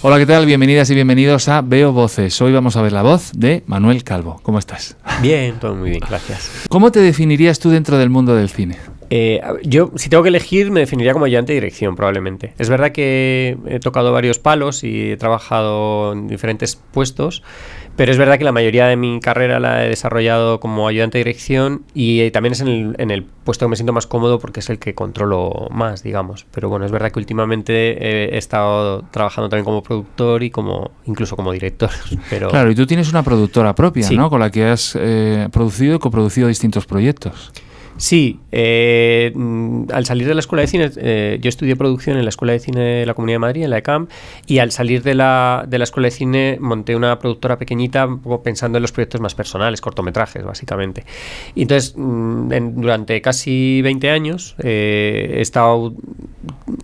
Hola, ¿qué tal? Bienvenidas y bienvenidos a Veo Voces. Hoy vamos a ver la voz de Manuel Calvo. ¿Cómo estás? Bien, todo muy bien, gracias. ¿Cómo te definirías tú dentro del mundo del cine? Yo, si tengo que elegir, me definiría como ayudante de dirección, probablemente. Es verdad que he tocado varios palos y he trabajado en diferentes puestos, pero es verdad que la mayoría de mi carrera la he desarrollado como ayudante de dirección y también es en el puesto que me siento más cómodo porque es el que controlo más, digamos. Pero bueno, es verdad que últimamente he estado trabajando también como productor y incluso como director. Pero... Claro, y tú tienes una productora propia, sí, ¿no? Con la que has producido y coproducido distintos proyectos. Sí, al salir de la Escuela de Cine, yo estudié producción en la Escuela de Cine de la Comunidad de Madrid, en la ECAM, y al salir de la Escuela de Cine monté una productora pequeñita, un poco pensando en los proyectos más personales, cortometrajes, básicamente. Y entonces, durante casi 20 años he estado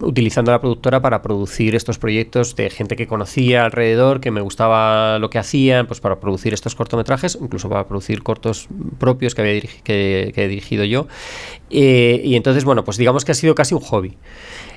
utilizando la productora para producir estos proyectos de gente que conocía alrededor, que me gustaba lo que hacían, pues para producir estos cortometrajes, incluso para producir cortos propios que he dirigido yo. Y entonces, bueno, pues digamos que ha sido casi un hobby.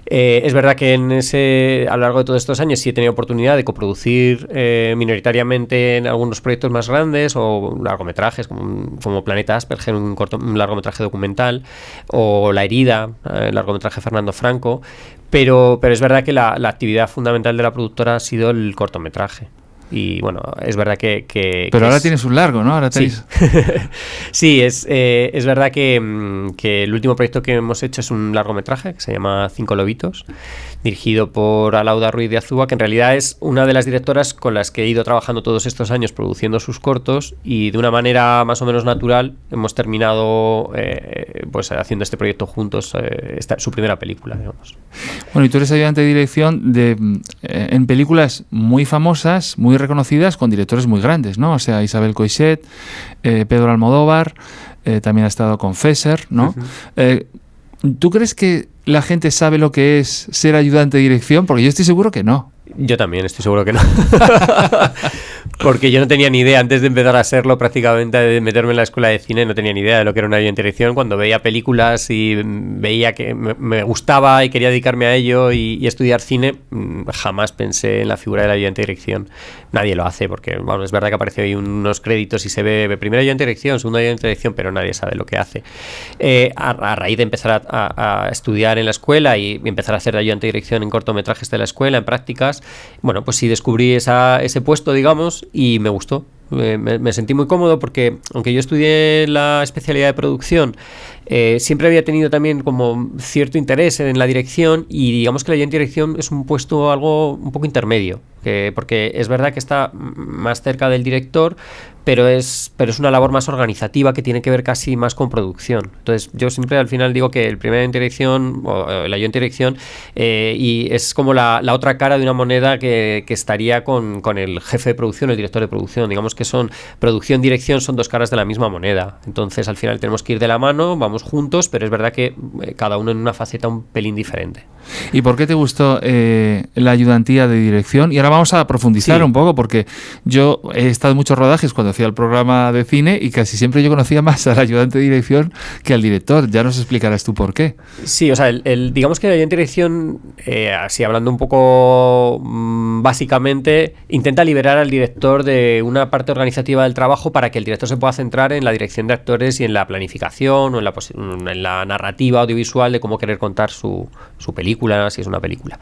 Es verdad que a lo largo de todos estos años sí he tenido oportunidad de coproducir minoritariamente en algunos proyectos más grandes o largometrajes como Planeta Asperger, un largometraje documental, o La herida, el largometraje de Fernando Franco, pero es verdad que la actividad fundamental de la productora ha sido el cortometraje. Y bueno, es verdad que pero ahora tienes un largo, ¿no? Ahora tenéis... Sí, es verdad que el último proyecto que hemos hecho es un largometraje que se llama Cinco lobitos, dirigido por Alauda Ruiz de Azúa, que en realidad es una de las directoras con las que he ido trabajando todos estos años produciendo sus cortos, y de una manera más o menos natural hemos terminado pues haciendo este proyecto juntos, su primera película, digamos. Bueno, y tú eres ayudante de dirección en películas muy famosas, muy reconocidas, con directores muy grandes, ¿no? O sea, Isabel Coixet, Pedro Almodóvar, también ha estado con Fesser, ¿no? Uh-huh. ¿Tú crees que la gente sabe lo que es ser ayudante de dirección? Porque yo estoy seguro que no. Yo también estoy seguro que no. Porque yo no tenía ni idea, antes de empezar a serlo, prácticamente de meterme en la escuela de cine, no tenía ni idea de lo que era una ayudante de dirección. Cuando veía películas y veía que me gustaba y quería dedicarme a ello y estudiar cine, jamás pensé en la figura de la ayudante de dirección. Nadie lo hace, porque bueno, es verdad que aparece ahí unos créditos y se ve primera ayudante de dirección, segunda ayudante de dirección, pero nadie sabe lo que hace. A raíz de empezar a estudiar en la escuela y empezar a hacer de ayudante de dirección en cortometrajes de la escuela, en prácticas, bueno, pues sí descubrí ese puesto, digamos, y me gustó. Me sentí muy cómodo porque, aunque yo estudié la especialidad de producción, siempre había tenido también como cierto interés en la dirección, y digamos que la ayudante de dirección es un puesto algo un poco intermedio, porque es verdad que está más cerca del director, pero es una labor más organizativa que tiene que ver casi más con producción. Entonces yo siempre al final digo que el primer ayudante de dirección o la ayudante de dirección y es como la otra cara de una moneda que estaría con el jefe de producción, el director de producción. Digamos que son producción-dirección, son dos caras de la misma moneda. Entonces al final tenemos que ir de la mano, vamos juntos, pero es verdad que cada uno en una faceta un pelín diferente. ¿Y por qué te gustó la ayudantía de dirección? Y ahora vamos a profundizar un poco, porque yo he estado en muchos rodajes cuando hacía el programa de cine y casi siempre yo conocía más al ayudante de dirección que al director. Ya nos explicarás tú por qué. Sí, o sea, digamos que la ayudante de dirección, así hablando un poco básicamente, intenta liberar al director de una parte organizativa del trabajo para que el director se pueda centrar en la dirección de actores y en la planificación o en la narrativa audiovisual de cómo querer contar su película, si es una película.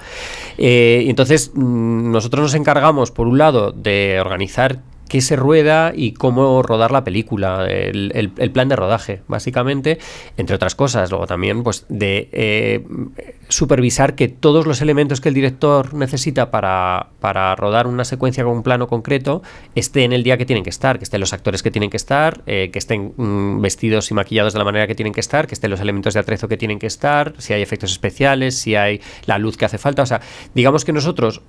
Y entonces nosotros nos encargamos, por un lado, de organizar qué se rueda y cómo rodar la película, el plan de rodaje, básicamente, entre otras cosas. Luego también pues de supervisar que todos los elementos que el director necesita para rodar una secuencia con un plano concreto estén el día que tienen que estar, que estén los actores que tienen que estar, que estén vestidos y maquillados de la manera que tienen que estar, que estén los elementos de atrezo que tienen que estar, si hay efectos especiales, si hay la luz que hace falta. O sea, digamos que nosotros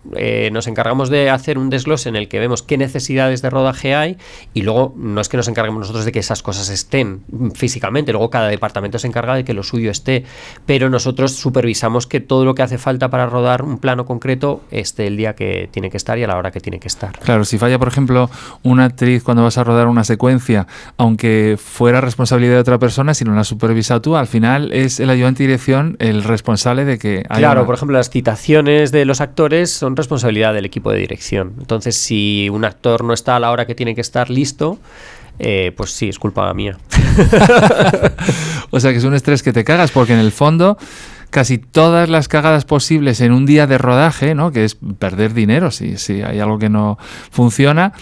nos encargamos de hacer un desglose en el que vemos qué necesidades de de rodaje hay, y luego no es que nos encarguemos nosotros de que esas cosas estén físicamente, luego cada departamento se encarga de que lo suyo esté, pero nosotros supervisamos que todo lo que hace falta para rodar un plano concreto esté el día que tiene que estar y a la hora que tiene que estar. Claro, si falla, por ejemplo, una actriz cuando vas a rodar una secuencia, aunque fuera responsabilidad de otra persona, si no la has supervisado tú, al final es el ayudante de dirección el responsable de que haya Claro, por ejemplo, las citaciones de los actores son responsabilidad del equipo de dirección. Entonces, si un actor no está a la hora que tiene que estar listo, pues sí, es culpa mía. O sea que es un estrés que te cagas, porque en el fondo casi todas las cagadas posibles en un día de rodaje, ¿no?, que es perder dinero si hay algo que no funciona,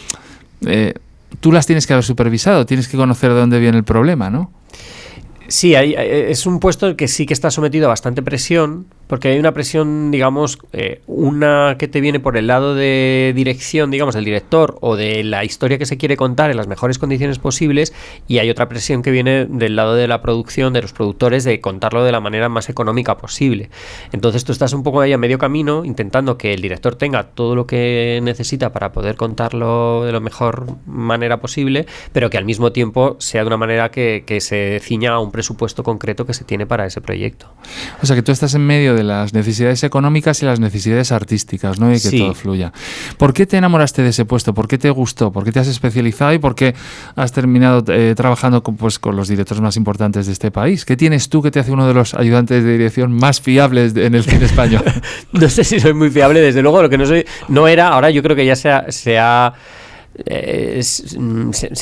tú las tienes que haber supervisado, tienes que conocer de dónde viene el problema, ¿no? Sí, es un puesto que sí que está sometido a bastante presión, porque hay una presión, digamos, una que te viene por el lado de dirección, digamos, del director o de la historia que se quiere contar en las mejores condiciones posibles, y hay otra presión que viene del lado de la producción, de los productores, de contarlo de la manera más económica posible. Entonces tú estás un poco ahí a medio camino intentando que el director tenga todo lo que necesita para poder contarlo de la mejor manera posible, pero que al mismo tiempo sea de una manera que se ciña a un presupuesto concreto que se tiene para ese proyecto. O sea que tú estás en medio de las necesidades económicas y las necesidades artísticas, ¿no? Y que sí, todo fluya. ¿Por qué te enamoraste de ese puesto? ¿Por qué te gustó? ¿Por qué te has especializado? ¿Y por qué has terminado trabajando con los directores más importantes de este país? ¿Qué tienes tú que te hace uno de los ayudantes de dirección más fiables en el cine español? No sé si soy muy fiable, desde luego. Lo que no era, ahora yo creo que ya se ha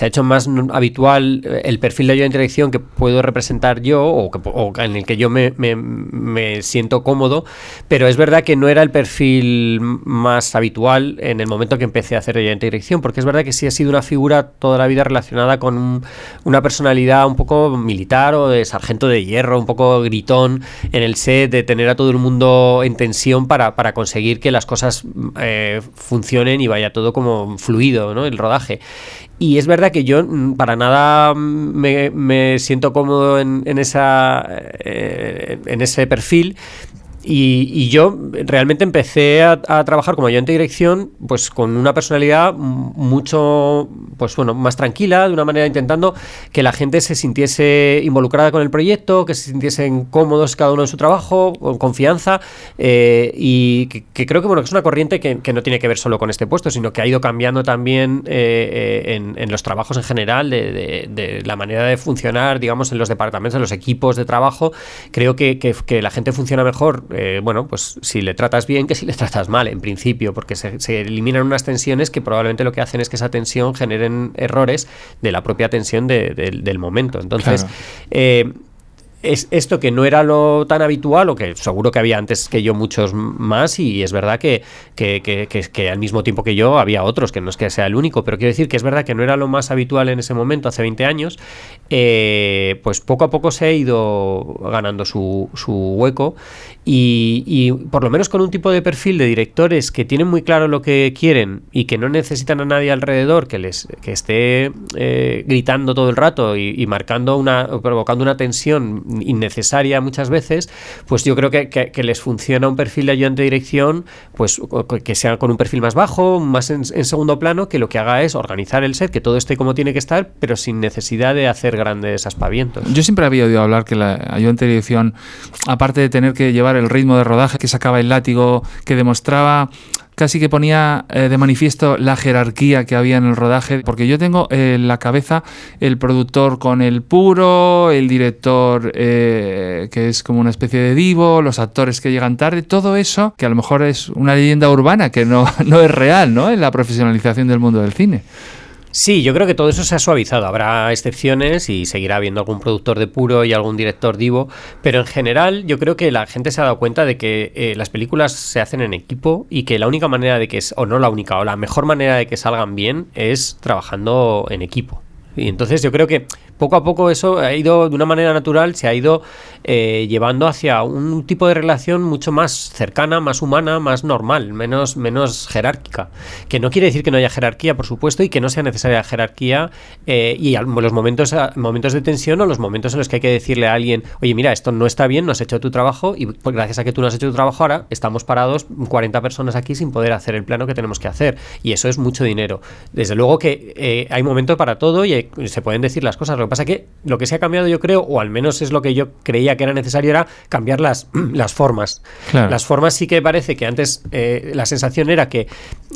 hecho más habitual el perfil de ayudante de dirección que puedo representar yo o en el que yo me siento cómodo, pero es verdad que no era el perfil más habitual en el momento que empecé a hacer ayudante de dirección, porque es verdad que sí ha sido una figura toda la vida relacionada con una personalidad un poco militar o de sargento de hierro, un poco gritón en el set, de tener a todo el mundo en tensión para conseguir que las cosas funcionen y vaya todo como fluido, ¿no?, el rodaje. Y es verdad que yo para nada me siento cómodo en ese perfil. Y yo realmente empecé a trabajar como ayudante de dirección pues con una personalidad mucho más tranquila, de una manera intentando que la gente se sintiese involucrada con el proyecto, que se sintiesen cómodos cada uno en su trabajo, con confianza, y que creo que es una corriente que no tiene que ver solo con este puesto, sino que ha ido cambiando también en los trabajos en general, de la manera de funcionar, digamos, en los departamentos, en los equipos de trabajo. Creo que la gente funciona mejor pues si le tratas bien que si le tratas mal, en principio, porque se eliminan unas tensiones que probablemente lo que hacen es que esa tensión generen errores de la propia tensión del momento. Entonces, claro, es esto que no era lo tan habitual, o que seguro que había antes que yo muchos más, y es verdad que al mismo tiempo que yo había otros, que no es que sea el único, pero quiero decir que es verdad que no era lo más habitual en ese momento, hace 20 años, pues poco a poco se ha ido ganando su hueco, y por lo menos con un tipo de perfil de directores que tienen muy claro lo que quieren y que no necesitan a nadie alrededor que esté gritando todo el rato y provocando una tensión innecesaria muchas veces, pues yo creo que les funciona un perfil de ayudante de dirección pues que sea con un perfil más bajo, más en segundo plano, que lo que haga es organizar el set, que todo esté como tiene que estar, pero sin necesidad de hacer grandes aspavientos. Yo siempre había oído hablar que la ayudante de dirección, aparte de tener que llevar el ritmo de rodaje, que sacaba el látigo, que demostraba, casi que ponía de manifiesto la jerarquía que había en el rodaje, porque yo tengo en la cabeza el productor con el puro, el director que es como una especie de divo, los actores que llegan tarde, todo eso que a lo mejor es una leyenda urbana que no es real, ¿no?, en la profesionalización del mundo del cine. Sí, yo creo que todo eso se ha suavizado. Habrá excepciones y seguirá habiendo algún productor de puro y algún director divo, pero en general yo creo que la gente se ha dado cuenta de que las películas se hacen en equipo y que la única manera de que, o no la única, o la mejor manera de que salgan bien es trabajando en equipo. Y entonces yo creo que poco a poco eso ha ido, de una manera natural, se ha ido llevando hacia un tipo de relación mucho más cercana, más humana, más normal, menos jerárquica. Que no quiere decir que no haya jerarquía, por supuesto, y que no sea necesaria la jerarquía, y los momentos de tensión o los momentos en los que hay que decirle a alguien, oye, mira, esto no está bien, no has hecho tu trabajo, y pues, gracias a que tú no has hecho tu trabajo, ahora estamos parados 40 personas aquí sin poder hacer el plano que tenemos que hacer. Y eso es mucho dinero. Desde luego que hay momentos para todo y se pueden decir las cosas. Lo que pasa es que lo que se ha cambiado, yo creo, o al menos es lo que yo creía que era necesario, era cambiar las formas. Claro. Las formas sí que parece que antes la sensación era que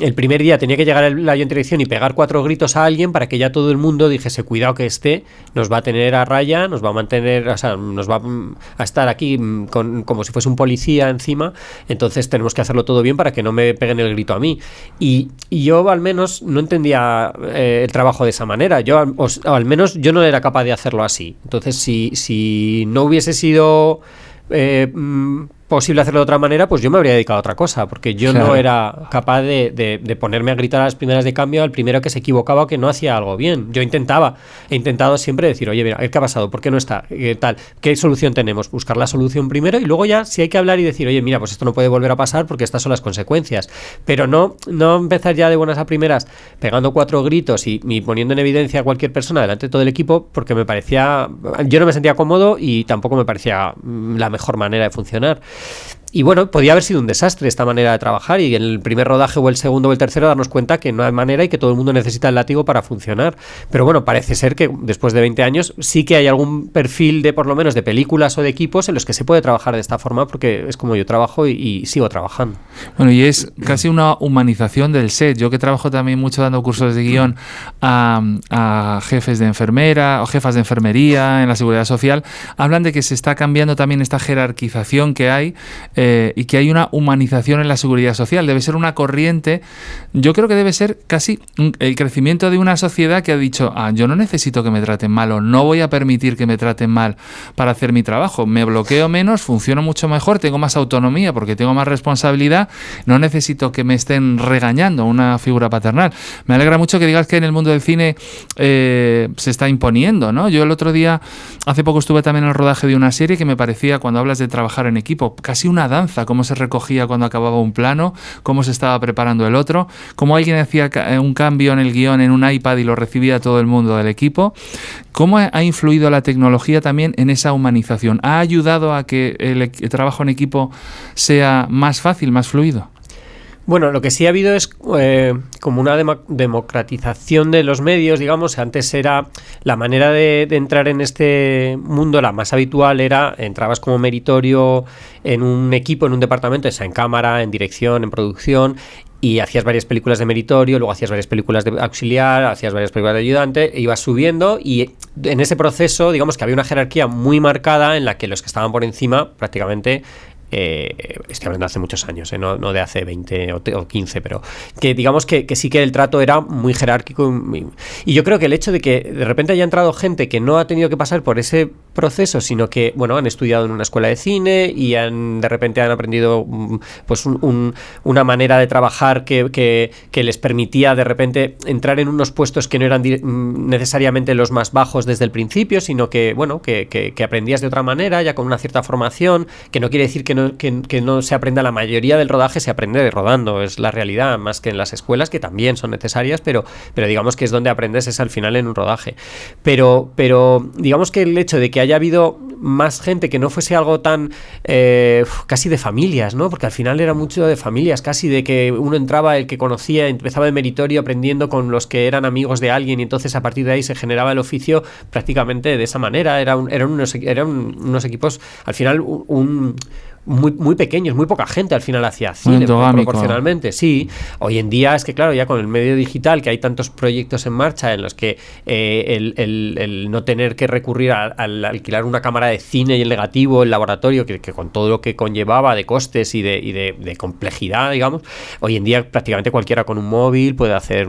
el primer día tenía que llegar el ayuntamiento de dirección y pegar 4 gritos a alguien para que ya todo el mundo dijese, cuidado que nos va a tener a raya, nos va a mantener, o sea, nos va a estar aquí como si fuese un policía encima, entonces tenemos que hacerlo todo bien para que no me peguen el grito a mí. Y yo al menos no entendía el trabajo de esa manera. Yo al menos yo no era capaz de hacerlo así. Entonces si no hubiese sido posible hacerlo de otra manera, pues yo me habría dedicado a otra cosa, porque yo no era capaz de ponerme a gritar a las primeras de cambio al primero que se equivocaba o que no hacía algo bien. He intentado siempre decir, oye, mira, ¿qué ha pasado? ¿Por qué no está? ¿Qué solución tenemos? Buscar la solución primero y luego ya si hay que hablar y decir, oye, mira, pues esto no puede volver a pasar porque estas son las consecuencias. Pero no empezar ya de buenas a primeras pegando 4 gritos y poniendo en evidencia a cualquier persona delante de todo el equipo, porque yo no me sentía cómodo y tampoco me parecía la mejor manera de funcionar. Y bueno, podía haber sido un desastre esta manera de trabajar y en el primer rodaje o el segundo o el tercero darnos cuenta que no hay manera y que todo el mundo necesita el látigo para funcionar. Pero bueno, parece ser que después de 20 años sí que hay algún perfil de, por lo menos, de películas o de equipos en los que se puede trabajar de esta forma, porque es como yo trabajo y sigo trabajando. Bueno, y es casi una humanización del set. Yo que trabajo también mucho dando cursos de guión a jefes de enfermera o jefas de enfermería en la seguridad social, hablan de que se está cambiando también esta jerarquización que hay y que hay una humanización en la seguridad social. Debe ser una corriente, yo creo que debe ser casi el crecimiento de una sociedad que ha dicho, yo no necesito que me traten mal o no voy a permitir que me traten mal para hacer mi trabajo, me bloqueo menos, funciono mucho mejor, tengo más autonomía porque tengo más responsabilidad, no necesito que me estén regañando, una figura paternal. Me alegra mucho que digas que en el mundo del cine se está imponiendo, ¿no? Yo el otro día, hace poco estuve también en el rodaje de una serie que me parecía, cuando hablas de trabajar en equipo, casi una danza, cómo se recogía cuando acababa un plano, cómo se estaba preparando el otro, cómo alguien hacía un cambio en el guión en un iPad y lo recibía todo el mundo del equipo. ¿Cómo ha influido la tecnología también en esa humanización? ¿Ha ayudado a que el trabajo en equipo sea más fácil, más fluido? Bueno, lo que sí ha habido es como una democratización de los medios, digamos. Antes era la manera de entrar en este mundo, la más habitual era, entrabas como meritorio en un equipo, en un departamento, en cámara, en dirección, en producción, y hacías varias películas de meritorio, luego hacías varias películas de auxiliar, hacías varias películas de ayudante, e ibas subiendo, y en ese proceso, digamos que había una jerarquía muy marcada en la que los que estaban por encima prácticamente... estoy hablando de hace muchos años, no de hace 20 o 15, pero que digamos que sí que el trato era muy jerárquico y yo creo que el hecho de que de repente haya entrado gente que no ha tenido que pasar por ese proceso, sino que bueno, han estudiado en una escuela de cine y de repente han aprendido pues una manera de trabajar que les permitía de repente entrar en unos puestos que no eran necesariamente los más bajos desde el principio, sino que bueno, que aprendías de otra manera, ya con una cierta formación, que no quiere decir que no se aprenda. La mayoría del rodaje se aprende rodando, es la realidad, más que en las escuelas, que también son necesarias, pero digamos que es donde aprendes, es al final en un rodaje. Pero digamos que el hecho de que haya habido más gente, que no fuese algo tan casi de familias, ¿no? Porque al final era mucho de familias, casi de que uno entraba, el que conocía, empezaba de meritorio aprendiendo con los que eran amigos de alguien y entonces a partir de ahí se generaba el oficio prácticamente de esa manera. Eran unos equipos, al final muy pequeños, muy poca gente al final hacía cine proporcionalmente, sí. Hoy en día es que claro, ya con el medio digital, que hay tantos proyectos en marcha en los que el no tener que recurrir al alquilar una cámara de cine y el negativo, el laboratorio, que con todo lo que conllevaba de costes y de complejidad, digamos, hoy en día prácticamente cualquiera con un móvil puede hacer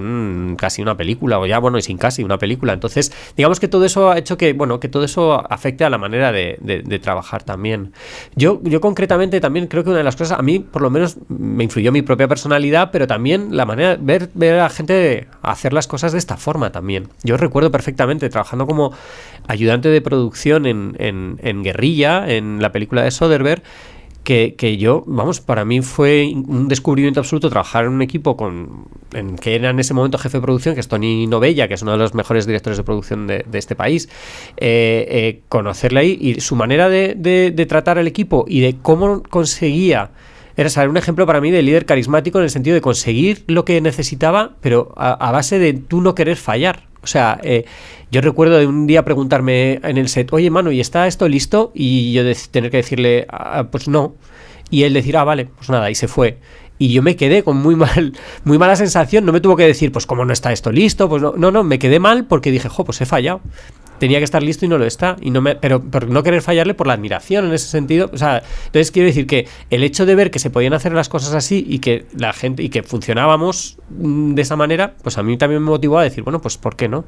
casi una película, o ya bueno, y sin casi una película. Entonces, digamos que todo eso ha hecho que todo eso afecte a la manera de trabajar también. Yo concretamente concretamente también creo que una de las cosas, a mí por lo menos me influyó mi propia personalidad, pero también la manera de ver a la gente hacer las cosas de esta forma también. Yo recuerdo perfectamente trabajando como ayudante de producción en Guerrilla, en la película de Soderbergh, que yo, vamos, para mí fue un descubrimiento absoluto trabajar en un equipo en que era en ese momento jefe de producción, que es Toni Novella, que es uno de los mejores directores de producción de este país, conocerle ahí y su manera de tratar al equipo y de cómo conseguía... Era un ejemplo para mí de líder carismático en el sentido de conseguir lo que necesitaba, pero a base de tú no querer fallar. O sea, yo recuerdo de un día preguntarme en el set, oye, Manu, ¿y está esto listo? Y yo tener que decirle, pues no. Y él decir, vale, pues nada, y se fue. Y yo me quedé con muy mala sensación. No me tuvo que decir, pues ¿cómo no está esto listo? Pues no, me quedé mal porque dije, pues he fallado. Tenía que estar listo y no lo está. Pero por no querer fallarle, por la admiración en ese sentido. O sea, entonces quiero decir que el hecho de ver que se podían hacer las cosas así y que la gente y que funcionábamos de esa manera, pues a mí también me motivó a decir, bueno, pues ¿por qué no?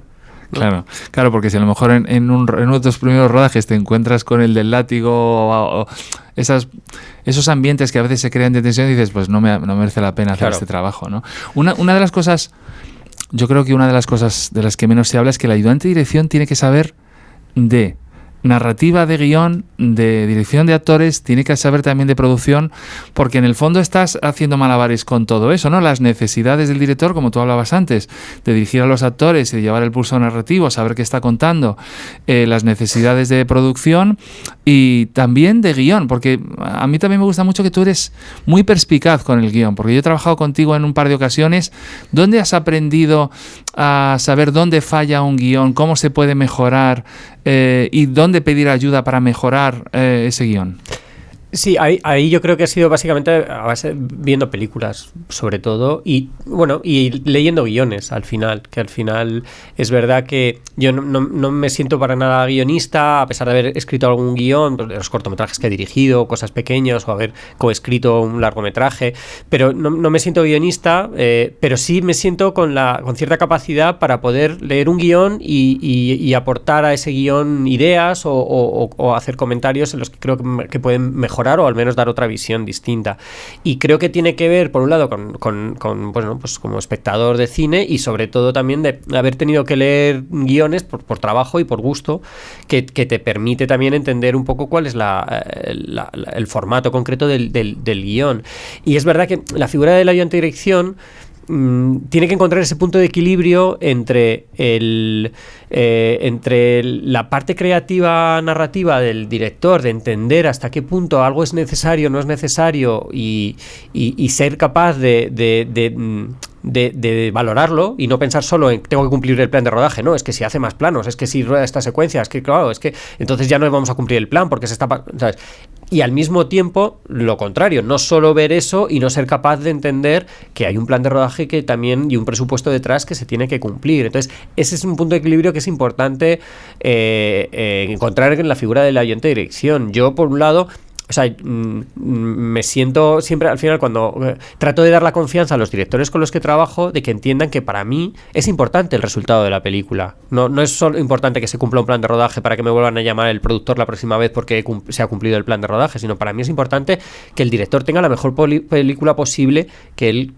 Claro, porque si a lo mejor en uno de tus primeros rodajes te encuentras con el del látigo o esos ambientes que a veces se crean de tensión y dices, pues no merece la pena hacer este trabajo, ¿no? Una de las cosas, yo creo que una de las cosas de las que menos se habla es que el ayudante de dirección tiene que saber de narrativa de guión, de dirección de actores, tiene que saber también de producción, porque en el fondo estás haciendo malabares con todo eso, ¿no? Las necesidades del director, como tú hablabas antes, de dirigir a los actores y de llevar el pulso narrativo, saber qué está contando, las necesidades de producción y también de guión, porque a mí también me gusta mucho que tú eres muy perspicaz con el guión, porque yo he trabajado contigo en un par de ocasiones. ¿Dónde has aprendido a saber dónde falla un guión, cómo se puede mejorar y dónde pedir ayuda para mejorar ese guión? Sí, ahí yo creo que ha sido básicamente a base viendo películas, sobre todo, y bueno, y leyendo guiones al final, que al final es verdad que yo no me siento para nada guionista, a pesar de haber escrito algún guión, de los cortometrajes que he dirigido, cosas pequeñas, o haber coescrito un largometraje, pero no me siento guionista, pero sí me siento con cierta capacidad para poder leer un guión y aportar a ese guión ideas o hacer comentarios en los que creo que pueden mejorar o al menos dar otra visión distinta. Y creo que tiene que ver, por un lado, con bueno, pues como espectador de cine y sobre todo también de haber tenido que leer guiones por trabajo y por gusto, que te permite también entender un poco cuál es el formato concreto del guión. Y es verdad que la figura del ayudante de dirección tiene que encontrar ese punto de equilibrio entre la parte creativa narrativa del director, de entender hasta qué punto algo es necesario, no es necesario y ser capaz de valorarlo y no pensar solo en tengo que cumplir el plan de rodaje, no, es que si hace más planos, es que si rueda esta secuencia, es que claro, es que entonces ya no vamos a cumplir el plan porque se está, ¿sabes? Y al mismo tiempo, lo contrario, no solo ver eso y no ser capaz de entender que hay un plan de rodaje que también y un presupuesto detrás que se tiene que cumplir. Entonces, ese es un punto de equilibrio que es importante encontrar en la figura del ayudante de dirección. Yo, por un lado, o sea, me siento siempre al final cuando trato de dar la confianza a los directores con los que trabajo de que entiendan que para mí es importante el resultado de la película. No es solo importante que se cumpla un plan de rodaje para que me vuelvan a llamar el productor la próxima vez porque se ha cumplido el plan de rodaje, sino para mí es importante que el director tenga la mejor película posible que él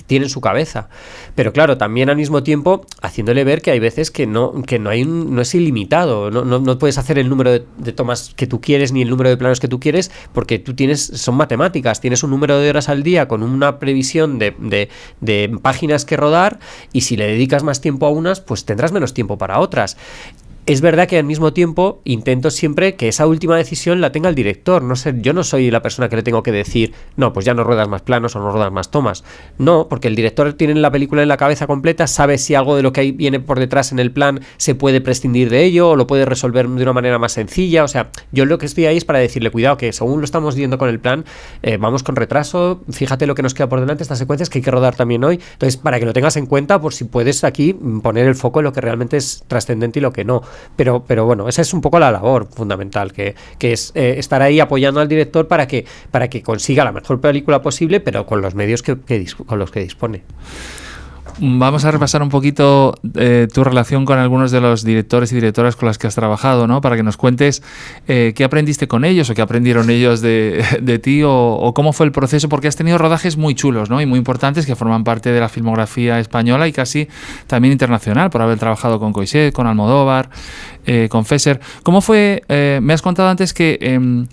tiene en su cabeza. Pero claro, también al mismo tiempo haciéndole ver que hay veces que no es ilimitado, no puedes hacer el número de tomas que tú quieres ni el número de planos que tú quieres, porque son matemáticas, tienes un número de horas al día con una previsión de páginas que rodar y si le dedicas más tiempo a unas, pues tendrás menos tiempo para otras. Es verdad que al mismo tiempo intento siempre que esa última decisión la tenga el director. No sé, yo no soy la persona que le tengo que decir, no, pues ya no ruedas más planos o no ruedas más tomas. No, porque el director tiene la película en la cabeza completa, sabe si algo de lo que viene por detrás en el plan se puede prescindir de ello o lo puede resolver de una manera más sencilla. O sea, yo lo que estoy ahí es para decirle, cuidado, que según lo estamos viendo con el plan, vamos con retraso, fíjate lo que nos queda por delante, estas secuencias que hay que rodar también hoy. Entonces, para que lo tengas en cuenta, por si puedes aquí poner el foco en lo que realmente es trascendente y lo que no. Pero bueno, esa es un poco la labor fundamental, que es estar ahí apoyando al director para que consiga la mejor película posible, pero con los medios con los que dispone. Vamos a repasar un poquito tu relación con algunos de los directores y directoras con las que has trabajado, ¿no? Para que nos cuentes qué aprendiste con ellos o qué aprendieron ellos de ti o cómo fue el proceso, porque has tenido rodajes muy chulos, ¿no? Y muy importantes que forman parte de la filmografía española y casi también internacional, por haber trabajado con Coixet, con Almodóvar, con Fesser. ¿Cómo fue? Me has contado antes que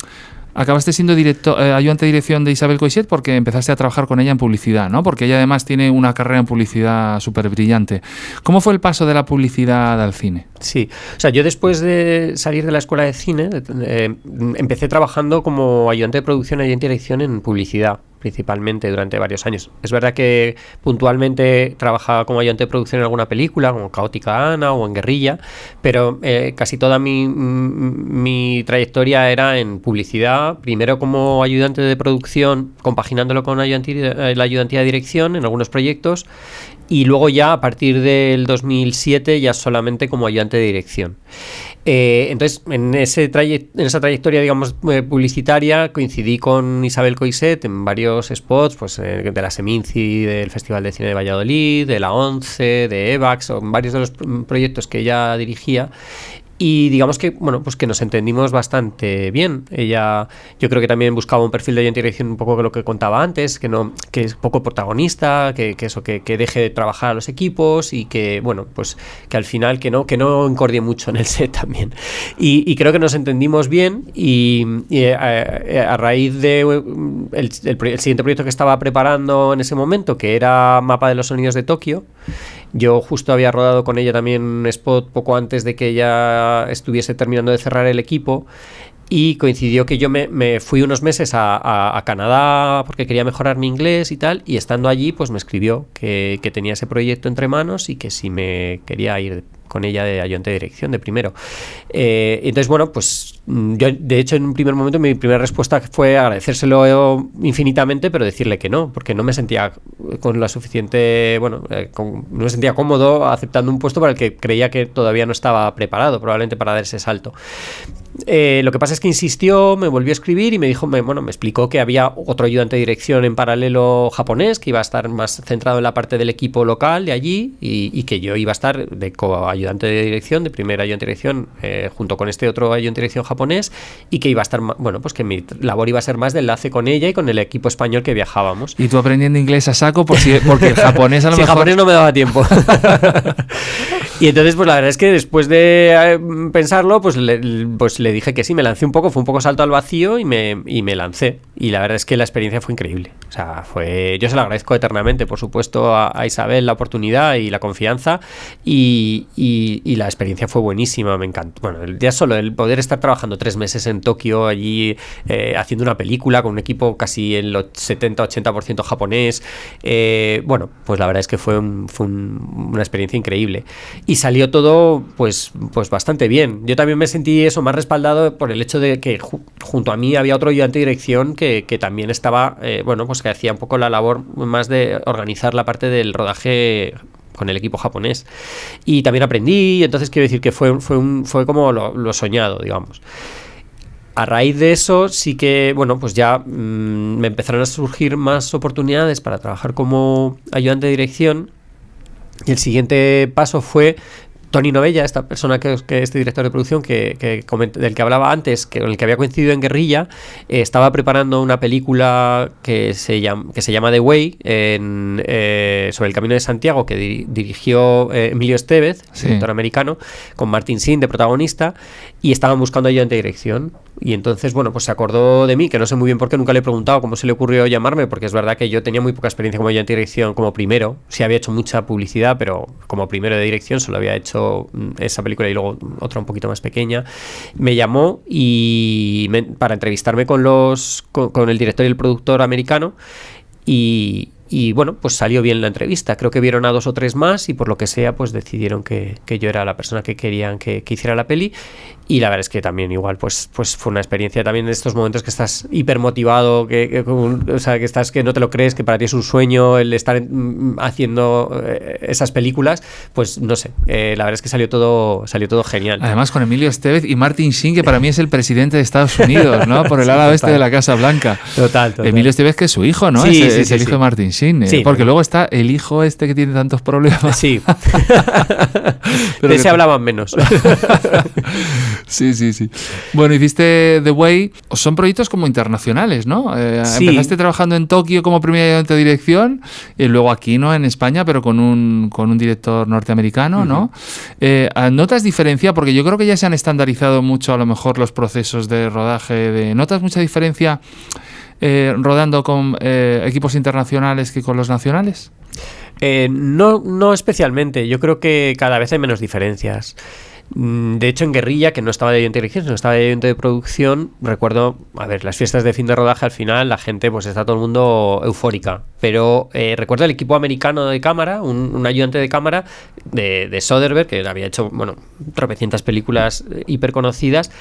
acabaste siendo ayudante de dirección de Isabel Coixet porque empezaste a trabajar con ella en publicidad, ¿no? Porque ella además tiene una carrera en publicidad súper brillante. ¿Cómo fue el paso de la publicidad al cine? Sí, o sea, yo después de salir de la escuela de cine empecé trabajando como ayudante de producción, ayudante de dirección en publicidad, principalmente durante varios años. Es verdad que puntualmente trabajaba como ayudante de producción en alguna película, como Caótica Ana o en Guerrilla, pero casi toda mi trayectoria era en publicidad, primero como ayudante de producción, compaginándolo con la ayudantía de dirección en algunos proyectos, y luego ya a partir del 2007 ya solamente como ayudante de dirección. Entonces en esa trayectoria, digamos, publicitaria, coincidí con Isabel Coixet en varios spots, pues de la Seminci, del Festival de Cine de Valladolid, de la ONCE, de EVAX, o en varios de los proyectos que ella dirigía. Y digamos que, bueno, pues que nos entendimos bastante bien. Ella, yo creo que también buscaba un perfil de ayudante de dirección un poco lo que contaba antes, que es poco protagonista, que deje de trabajar a los equipos y que, bueno, pues que al final que no encordie mucho en el set también. Y creo que nos entendimos bien y a raíz de el siguiente proyecto que estaba preparando en ese momento, que era Mapa de los Sonidos de Tokio, yo justo había rodado con ella también un spot poco antes de que ella estuviese terminando de cerrar el equipo y coincidió que yo me fui unos meses a Canadá porque quería mejorar mi inglés y tal, y estando allí pues me escribió que tenía ese proyecto entre manos y que si me quería ir con ella de ayudante de dirección de primero. Entonces, bueno, pues yo de hecho en un primer momento mi primera respuesta fue agradecérselo infinitamente, pero decirle que no, porque no me sentía con la suficiente, bueno, no me sentía cómodo aceptando un puesto para el que creía que todavía no estaba preparado probablemente para dar ese salto. Lo que pasa es que insistió, me volvió a escribir y me dijo, me explicó que había otro ayudante de dirección en paralelo japonés que iba a estar más centrado en la parte del equipo local de allí y que yo iba a estar de coayudante de dirección, de primer ayudante de dirección, junto con este otro ayudante de dirección japonés, y que iba a estar, bueno, pues que mi labor iba a ser más de enlace con ella y con el equipo español que viajábamos. ¿Y tú aprendiendo inglés a saco? Porque el japonés a lo mejor... el japonés no me daba tiempo. Y entonces, pues la verdad es que después de pensarlo, pues le dije que sí, me lancé un poco, fue un poco salto al vacío y me lancé. Y la verdad es que la experiencia fue increíble. O sea, yo se lo agradezco eternamente, por supuesto, a Isabel la oportunidad y la confianza. Y la experiencia fue buenísima, me encantó. Bueno, ya solo el poder estar trabajando 3 meses en Tokio, allí haciendo una película con un equipo casi el 70-80% japonés. Bueno, pues la verdad es que fue una experiencia increíble. Y salió todo pues bastante bien. Yo también me sentí más respaldado por el hecho de que junto a mí había otro ayudante de dirección que también estaba, bueno, pues que hacía un poco la labor más de organizar la parte del rodaje con el equipo japonés. Y también aprendí, entonces quiero decir que fue como lo soñado, digamos. A raíz de eso sí que, bueno, pues ya me empezaron a surgir más oportunidades para trabajar como ayudante de dirección. Y el siguiente paso fue Toni Novella, esta persona que este director de producción del que hablaba antes, con el que había coincidido en Guerrilla, estaba preparando una película que se llama The Way, sobre el Camino de Santiago, que dirigió Emilio Estevez, director americano, con Martin Sheen de protagonista, y estaban buscando ayudante de dirección. Y entonces, bueno, pues se acordó de mí, que no sé muy bien por qué, nunca le he preguntado cómo se le ocurrió llamarme, porque es verdad que yo tenía muy poca experiencia como ayudante de dirección como primero. Sí había hecho mucha publicidad, pero como primero de dirección solo había hecho esa película y luego otra un poquito más pequeña. Me llamó para entrevistarme con el director y el productor americano y bueno, pues salió bien la entrevista. Creo que vieron a 2 o 3 más y por lo que sea, pues decidieron que yo era la persona que querían que hiciera la peli. Y la verdad es que también igual pues fue una experiencia también en estos momentos que estás hipermotivado, o sea, que estás que no te lo crees, que para ti es un sueño el estar haciendo esas películas, pues no sé, la verdad es que salió todo genial. Además con Emilio Estevez y Martin Sheen, que para mí es el presidente de Estados Unidos, ¿no? Por el ala oeste de la Casa Blanca. Total. Emilio Estevez, que es su hijo, ¿no? Sí, es el hijo de Martin Sheen. Sí, porque luego está el hijo este que tiene tantos problemas. Sí. Pero de ese hablaban menos. Sí. Bueno, hiciste The Way. Son proyectos como internacionales, ¿no? Sí. Empezaste trabajando en Tokio como primer ayudante de dirección y luego aquí, ¿no? En España, pero con un director norteamericano, ¿no? ¿Notas diferencia? Porque yo creo que ya se han estandarizado mucho a lo mejor los procesos de rodaje. ¿Notas mucha diferencia rodando con equipos internacionales que con los nacionales? No especialmente. Yo creo que cada vez hay menos diferencias. De hecho, en Guerrilla, que no estaba de ayudante de dirección, sino estaba de ayudante de producción, recuerdo, las fiestas de fin de rodaje, al final la gente, pues está todo el mundo eufórica. Pero recuerdo el equipo americano de cámara, un ayudante de cámara de Soderbergh, que había hecho, tropecientas películas hiper conocidas,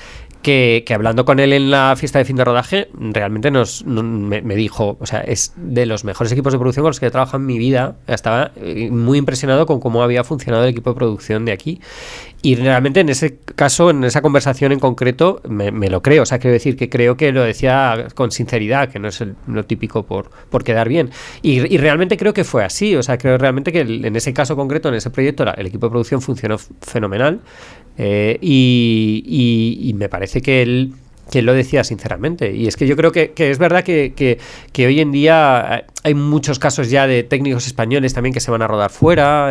que hablando con él en la fiesta de fin de rodaje, realmente me dijo, o sea, es de los mejores equipos de producción con los que he trabajado en mi vida. Estaba muy impresionado con cómo había funcionado el equipo de producción de aquí. Y realmente en ese caso, en esa conversación en concreto, me lo creo. O sea, quiero decir que creo que lo decía con sinceridad, que no es lo típico por quedar bien. Y realmente creo que fue así. O sea, creo realmente que en ese caso concreto, en ese proyecto, el equipo de producción funcionó fenomenal. Y me parece que él lo decía sinceramente. Y es que yo creo que es verdad que hoy en día hay muchos casos ya de técnicos españoles también que se van a rodar fuera,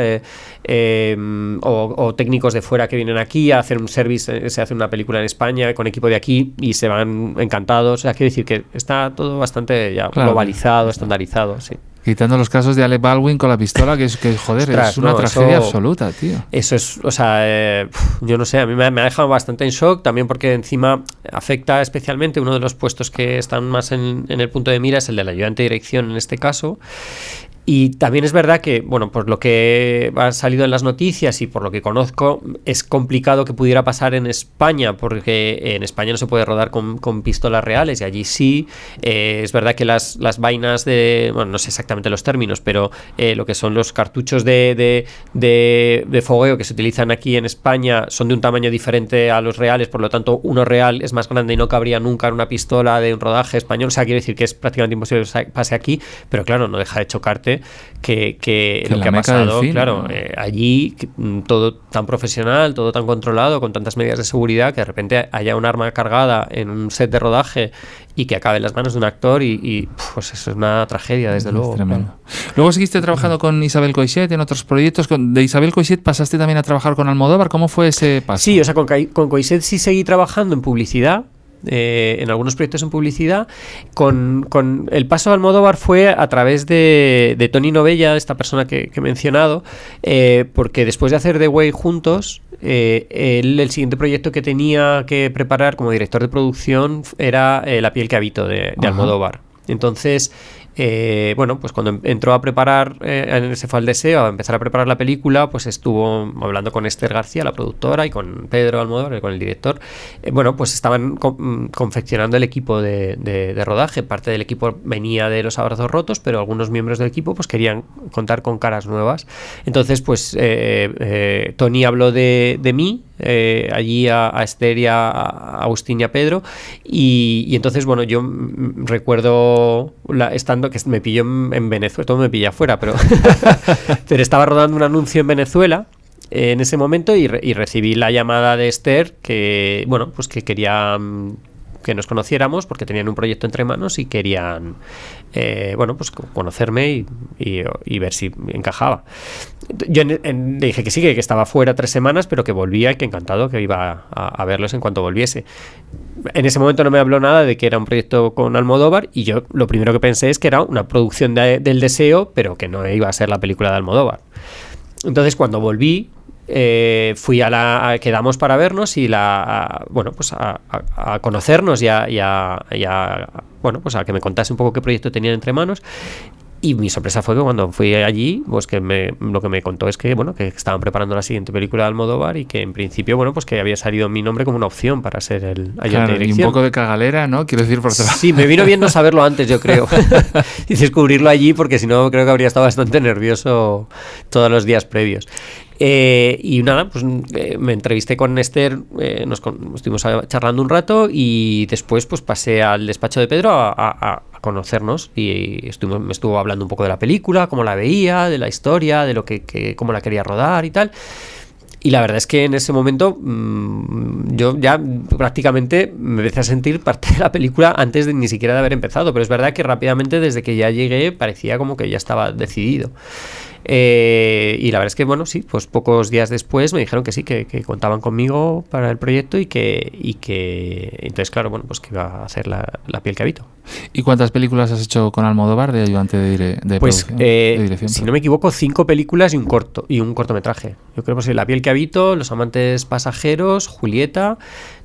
o técnicos de fuera que vienen aquí a hacer un service, se hace una película en España con equipo de aquí y se van encantados. O sea, quiero decir que está todo bastante ya globalizado, estandarizado, sí. Quitando los casos de Alec Baldwin con la pistola, que joder, ostras, es una tragedia absoluta, tío. Eso es, o sea, yo no sé, a mí me ha dejado bastante en shock, también porque encima afecta especialmente uno de los puestos que están más en el punto de mira, es el de la ayudante de dirección en este caso. Y también es verdad que, por lo que ha salido en las noticias y por lo que conozco, es complicado que pudiera pasar en España, porque en España no se puede rodar con pistolas reales y allí sí. Es verdad que las vainas no sé exactamente los términos, pero lo que son los cartuchos de fogueo que se utilizan aquí en España son de un tamaño diferente a los reales, por lo tanto uno real es más grande y no cabría nunca en una pistola de un rodaje español. O sea, quiere decir que es prácticamente imposible que pase aquí, pero claro, no deja de chocarte que lo que ha pasado, cine, claro, ¿no? Allí todo tan profesional, todo tan controlado, con tantas medidas de seguridad, que de repente haya un arma cargada en un set de rodaje y que acabe en las manos de un actor y pues eso es una tragedia, desde luego. Tremendo. Luego seguiste trabajando con Isabel Coixet en otros proyectos. De Isabel Coixet pasaste también a trabajar con Almodóvar. ¿Cómo fue ese paso? Sí, o sea, con Coixet sí seguí trabajando en publicidad. En algunos proyectos en publicidad. Con el paso de Almodóvar fue a través de Toni Novella, esta persona que he mencionado, porque después de hacer The Way juntos, el siguiente proyecto que tenía que preparar como director de producción era La piel que habito de Almodóvar. Entonces, pues cuando entró a preparar, se fue al deseo, a empezar a preparar la película, pues estuvo hablando con Esther García, la productora, y con Pedro Almodóvar, con el director. Pues estaban confeccionando el equipo de rodaje. Parte del equipo venía de Los Abrazos Rotos, pero algunos miembros del equipo pues querían contar con caras nuevas. Entonces, pues Toni habló de mí, allí a Esther y a Agustín y a Pedro, y entonces, yo recuerdo estando, que me pilló en Venezuela, todo me pilla afuera, pero pero estaba rodando un anuncio en Venezuela en ese momento y recibí la llamada de Esther que, pues que quería que nos conociéramos porque tenían un proyecto entre manos y querían pues conocerme y ver si encajaba. Yo le dije que sí, que estaba fuera 3 semanas, pero que volvía y que encantado, que iba a verlos en cuanto volviese. En ese momento no me habló nada de que era un proyecto con Almodóvar y yo lo primero que pensé es que era una producción del deseo, pero que no iba a ser la película de Almodóvar. Entonces cuando volví, quedamos para vernos y a conocernos y a que me contase un poco qué proyecto tenían entre manos. Y mi sorpresa fue que cuando fui allí, pues lo que me contó es que, bueno, que estaban preparando la siguiente película de Almodóvar y que en principio, bueno, pues que había salido mi nombre como una opción para ser el ayudante de dirección. Y un poco de cagalera, ¿no? Quiero decir, por trabajo. Sí, me vino bien no saberlo antes, yo creo. Y descubrirlo allí, porque si no, creo que habría estado bastante nervioso todos los días previos. Y nada, pues me entrevisté con Esther, estuvimos charlando un rato y después pues pasé al despacho de Pedro a conocernos y me estuvo hablando un poco de la película, cómo la veía, de la historia, de lo cómo la quería rodar y tal. Y la verdad es que en ese momento yo ya prácticamente me empecé a sentir parte de la película antes de ni siquiera de haber empezado, pero es verdad que rápidamente desde que ya llegué parecía como que ya estaba decidido. Y la verdad es que, bueno, sí, pues pocos días después me dijeron que sí, que contaban conmigo para el proyecto y que entonces, claro, bueno, pues que iba a hacer la piel que habito. ¿Y cuántas películas has hecho con Almodóvar de ayudante de pues, producción, de dirección? Si no me equivoco, 5 películas y un cortometraje. Yo creo que pues, La piel que habito, Los amantes pasajeros, Julieta,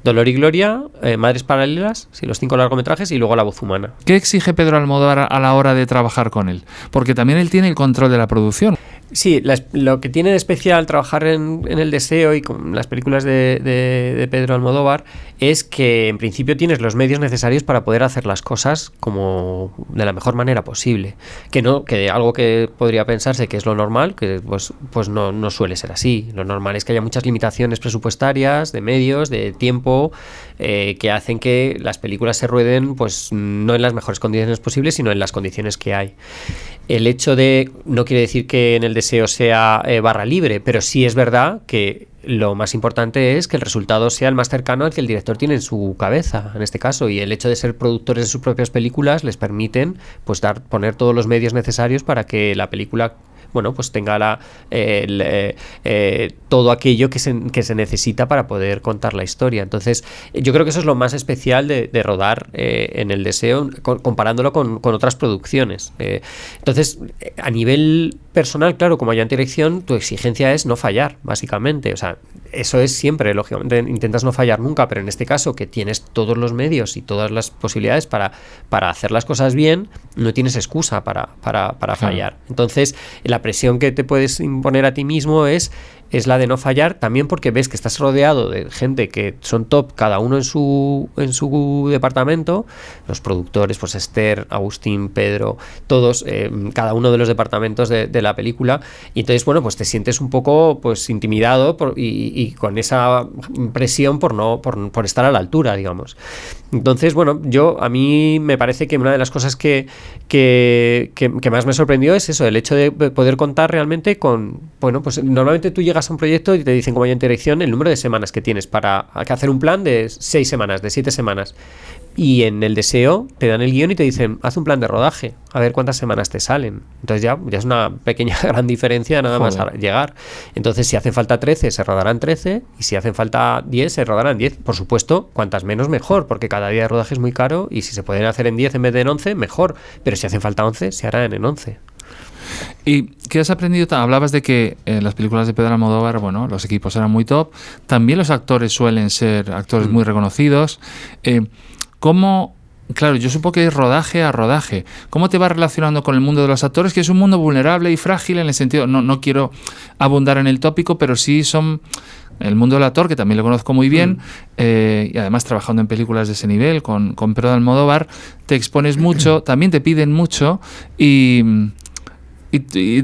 Dolor y Gloria, Madres paralelas, sí, los 5 largometrajes y luego La voz humana. ¿Qué exige Pedro Almodóvar a la hora de trabajar con él? Porque también él tiene el control de la producción. Sí, lo que tiene de especial trabajar en El deseo y con las películas de Pedro Almodóvar es que en principio tienes los medios necesarios para poder hacer las cosas como de la mejor manera posible. Que algo que podría pensarse que es lo normal, que pues no suele ser así. Lo normal es que haya muchas limitaciones presupuestarias, de medios, de tiempo, que hacen que las películas se rueden pues no en las mejores condiciones posibles, sino en las condiciones que hay. El hecho no quiere decir que en El deseo sea barra libre, pero sí es verdad que lo más importante es que el resultado sea el más cercano al que el director tiene en su cabeza, en este caso, y el hecho de ser productores de sus propias películas les permiten pues poner todos los medios necesarios para que la película pues tenga todo aquello que se necesita para poder contar la historia. Entonces, yo creo que eso es lo más especial de rodar en El deseo, comparándolo con otras producciones. Entonces, a nivel personal, claro, como ayudante de dirección, tu exigencia es no fallar, básicamente. O sea, eso es siempre, lógicamente, intentas no fallar nunca, pero en este caso, que tienes todos los medios y todas las posibilidades para hacer las cosas bien, no tienes excusa para fallar. Entonces, la presión que te puedes imponer a ti mismo es la de no fallar, también porque ves que estás rodeado de gente que son top, cada uno en su departamento, los productores, pues Esther, Agustín, Pedro, todos, cada uno de los departamentos de la película, y entonces, bueno, pues te sientes un poco pues intimidado y con esa presión por estar a la altura, digamos. Entonces, bueno, a mí me parece que una de las cosas que más me sorprendió es eso, el hecho de poder contar realmente con, bueno, pues normalmente tú llegas a un proyecto y te dicen como ayudante de dirección el número de semanas que tienes para hacer un plan de 6 semanas, de 7 semanas. Y en El deseo te dan el guión y te dicen, haz un plan de rodaje, a ver cuántas semanas te salen. Entonces ya es una pequeña gran diferencia nada más llegar. Entonces si hacen falta 13, se rodarán 13, y si hacen falta 10, se rodarán 10. Por supuesto, cuantas menos mejor, porque cada día de rodaje es muy caro, y si se pueden hacer en 10 en vez de en 11, mejor. Pero si hacen falta 11, se harán en 11. ¿Y qué has aprendido? Hablabas de que en las películas de Pedro Almodóvar, bueno, los equipos eran muy top. También los actores suelen ser actores muy reconocidos. ¿Cómo? Claro, yo supongo que es rodaje a rodaje. ¿Cómo te vas relacionando con el mundo de los actores? Que es un mundo vulnerable y frágil en el sentido... No quiero abundar en el tópico, pero sí son... El mundo del actor, que también lo conozco muy bien, y además trabajando en películas de ese nivel, con Pedro Almodóvar, te expones mucho, también te piden mucho, y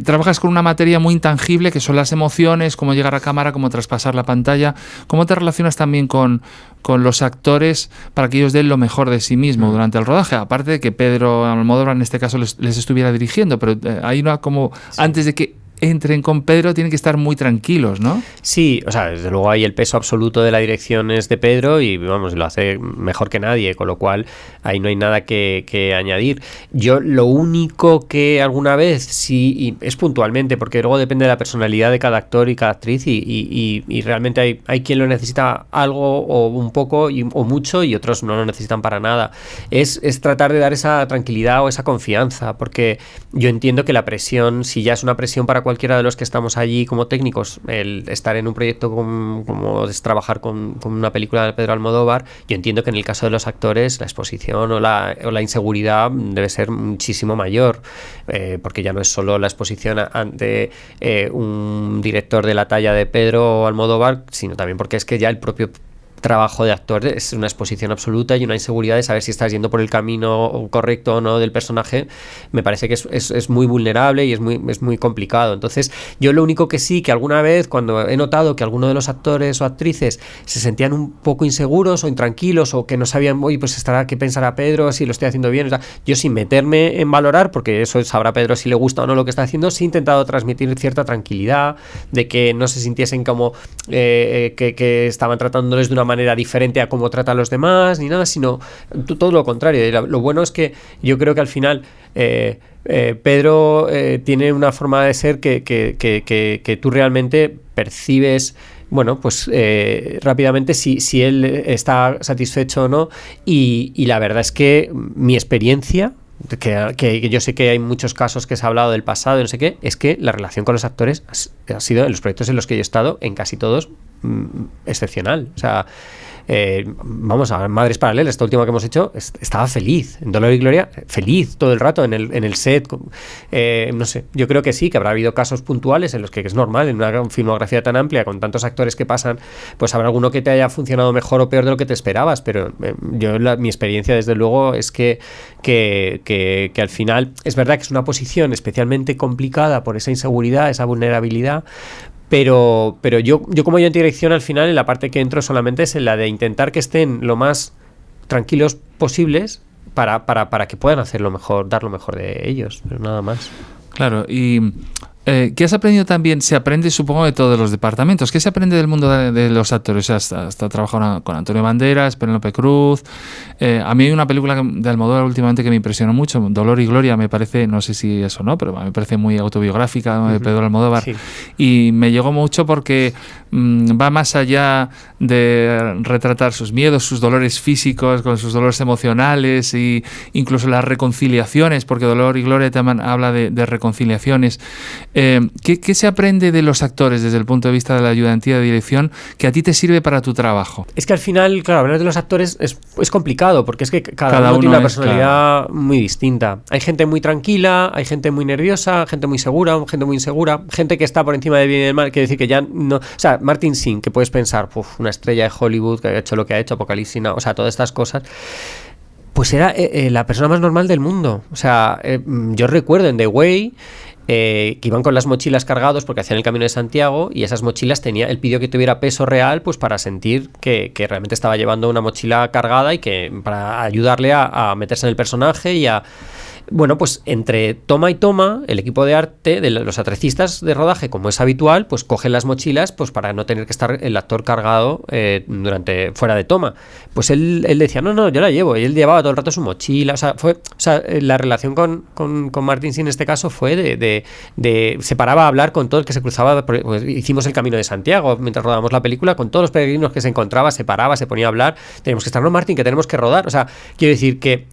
trabajas con una materia muy intangible que son las emociones, cómo llegar a cámara, cómo traspasar la pantalla. ¿Cómo te relacionas también con los actores para que ellos den lo mejor de sí mismo durante el rodaje? Aparte de que Pedro Almodóvar en este caso les estuviera dirigiendo, pero hay una como... Sí. Antes de que entren con Pedro tienen que estar muy tranquilos, ¿no? Sí, o sea, desde luego ahí el peso absoluto de la dirección es de Pedro y vamos, lo hace mejor que nadie, con lo cual ahí no hay nada que añadir. Yo lo único que alguna vez sí, y es puntualmente, porque luego depende de la personalidad de cada actor y cada actriz y realmente hay quien lo necesita algo o un poco o mucho y otros no lo necesitan para nada. Es tratar de dar esa tranquilidad o esa confianza, porque yo entiendo que la presión, si ya es una presión para cualquiera de los que estamos allí como técnicos el estar en un proyecto como es trabajar con una película de Pedro Almodóvar. Yo entiendo que en el caso de los actores la exposición o la inseguridad debe ser muchísimo mayor, porque ya no es solo la exposición ante un director de la talla de Pedro Almodóvar, sino también porque es que ya el propio trabajo de actor es una exposición absoluta y una inseguridad de saber si estás yendo por el camino correcto o no del personaje. Me parece que es muy vulnerable y es muy complicado. Entonces yo lo único que sí, que alguna vez cuando he notado que alguno de los actores o actrices se sentían un poco inseguros o intranquilos o que no sabían, oye, pues qué pensará Pedro, si lo estoy haciendo bien, o sea, yo sin meterme en valorar, porque eso sabrá Pedro si le gusta o no lo que está haciendo, sí he intentado transmitir cierta tranquilidad, de que no se sintiesen como que estaban tratándoles de una manera diferente a cómo trata a los demás ni nada, sino todo lo contrario. Y lo bueno es que yo creo que al final Pedro tiene una forma de ser que tú realmente percibes, bueno, pues rápidamente si él está satisfecho o no, y la verdad es que mi experiencia, que yo sé que hay muchos casos que se ha hablado del pasado y no sé qué, es que la relación con los actores ha sido, en los proyectos en los que yo he estado, en casi todos, excepcional. O sea, vamos a ver, Madres Paralelas, esta última que hemos hecho, estaba feliz, en Dolor y Gloria, feliz todo el rato en el set. No sé, yo creo que sí, que habrá habido casos puntuales en los que es normal, en una filmografía tan amplia, con tantos actores que pasan, pues habrá alguno que te haya funcionado mejor o peor de lo que te esperabas, pero mi experiencia desde luego es que al final es verdad que es una posición especialmente complicada por esa inseguridad, esa vulnerabilidad. Pero yo como ayudante de dirección, al final en la parte que entro solamente es en la de intentar que estén lo más tranquilos posibles para que puedan hacer lo mejor, dar lo mejor de ellos, pero nada más. Claro, y ¿qué has aprendido también? Se aprende, supongo, de todos los departamentos. ¿Qué se aprende del mundo de los actores? O sea, hasta trabajado con Antonio Banderas, Penélope Cruz. A mí hay una película de Almodóvar últimamente que me impresionó mucho, Dolor y Gloria, me parece, no sé si eso o no, pero me parece muy autobiográfica, de Pedro Almodóvar. Sí. Y me llegó mucho porque va más allá de retratar sus miedos, sus dolores físicos, con sus dolores emocionales e incluso las reconciliaciones, porque Dolor y Gloria también habla de reconciliaciones. ¿Qué se aprende de los actores desde el punto de vista de la ayudantía de dirección que a ti te sirve para tu trabajo? Es que al final, claro, hablar de los actores es complicado, porque es que cada uno tiene una personalidad muy distinta. Hay gente muy tranquila, hay gente muy nerviosa, gente muy segura, gente muy insegura, gente que está por encima del bien y del mal, quiere decir que ya no... O sea, Martin Sheen, que puedes pensar, una estrella de Hollywood que ha hecho lo que ha hecho, Apocalipsis Now, o sea, todas estas cosas, pues era la persona más normal del mundo. O sea, yo recuerdo en The Way... que iban con las mochilas cargados porque hacían el Camino de Santiago, y esas mochilas él pidió que tuviera peso real, pues para sentir que realmente estaba llevando una mochila cargada y que para ayudarle a meterse en el personaje y a... Bueno, pues entre toma y toma, el equipo de arte, de los atrecistas de rodaje, como es habitual, pues cogen las mochilas pues para no tener que estar el actor cargado fuera de toma. Pues él decía, no, yo la llevo, y él llevaba todo el rato su mochila. O sea, la relación con Martin Sheen en este caso fue de se paraba a hablar con todo el que se cruzaba. Pues hicimos el Camino de Santiago mientras rodábamos la película, con todos los peregrinos que se encontraba, se paraba, se ponía a hablar. Tenemos que estar, no, Martin, que tenemos que rodar. O sea, quiero decir que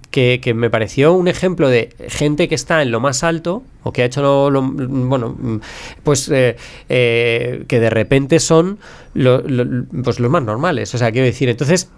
me pareció un ejemplo de gente que está en lo más alto o que ha hecho pues que de repente son pues los más normales. O sea, quiero decir, entonces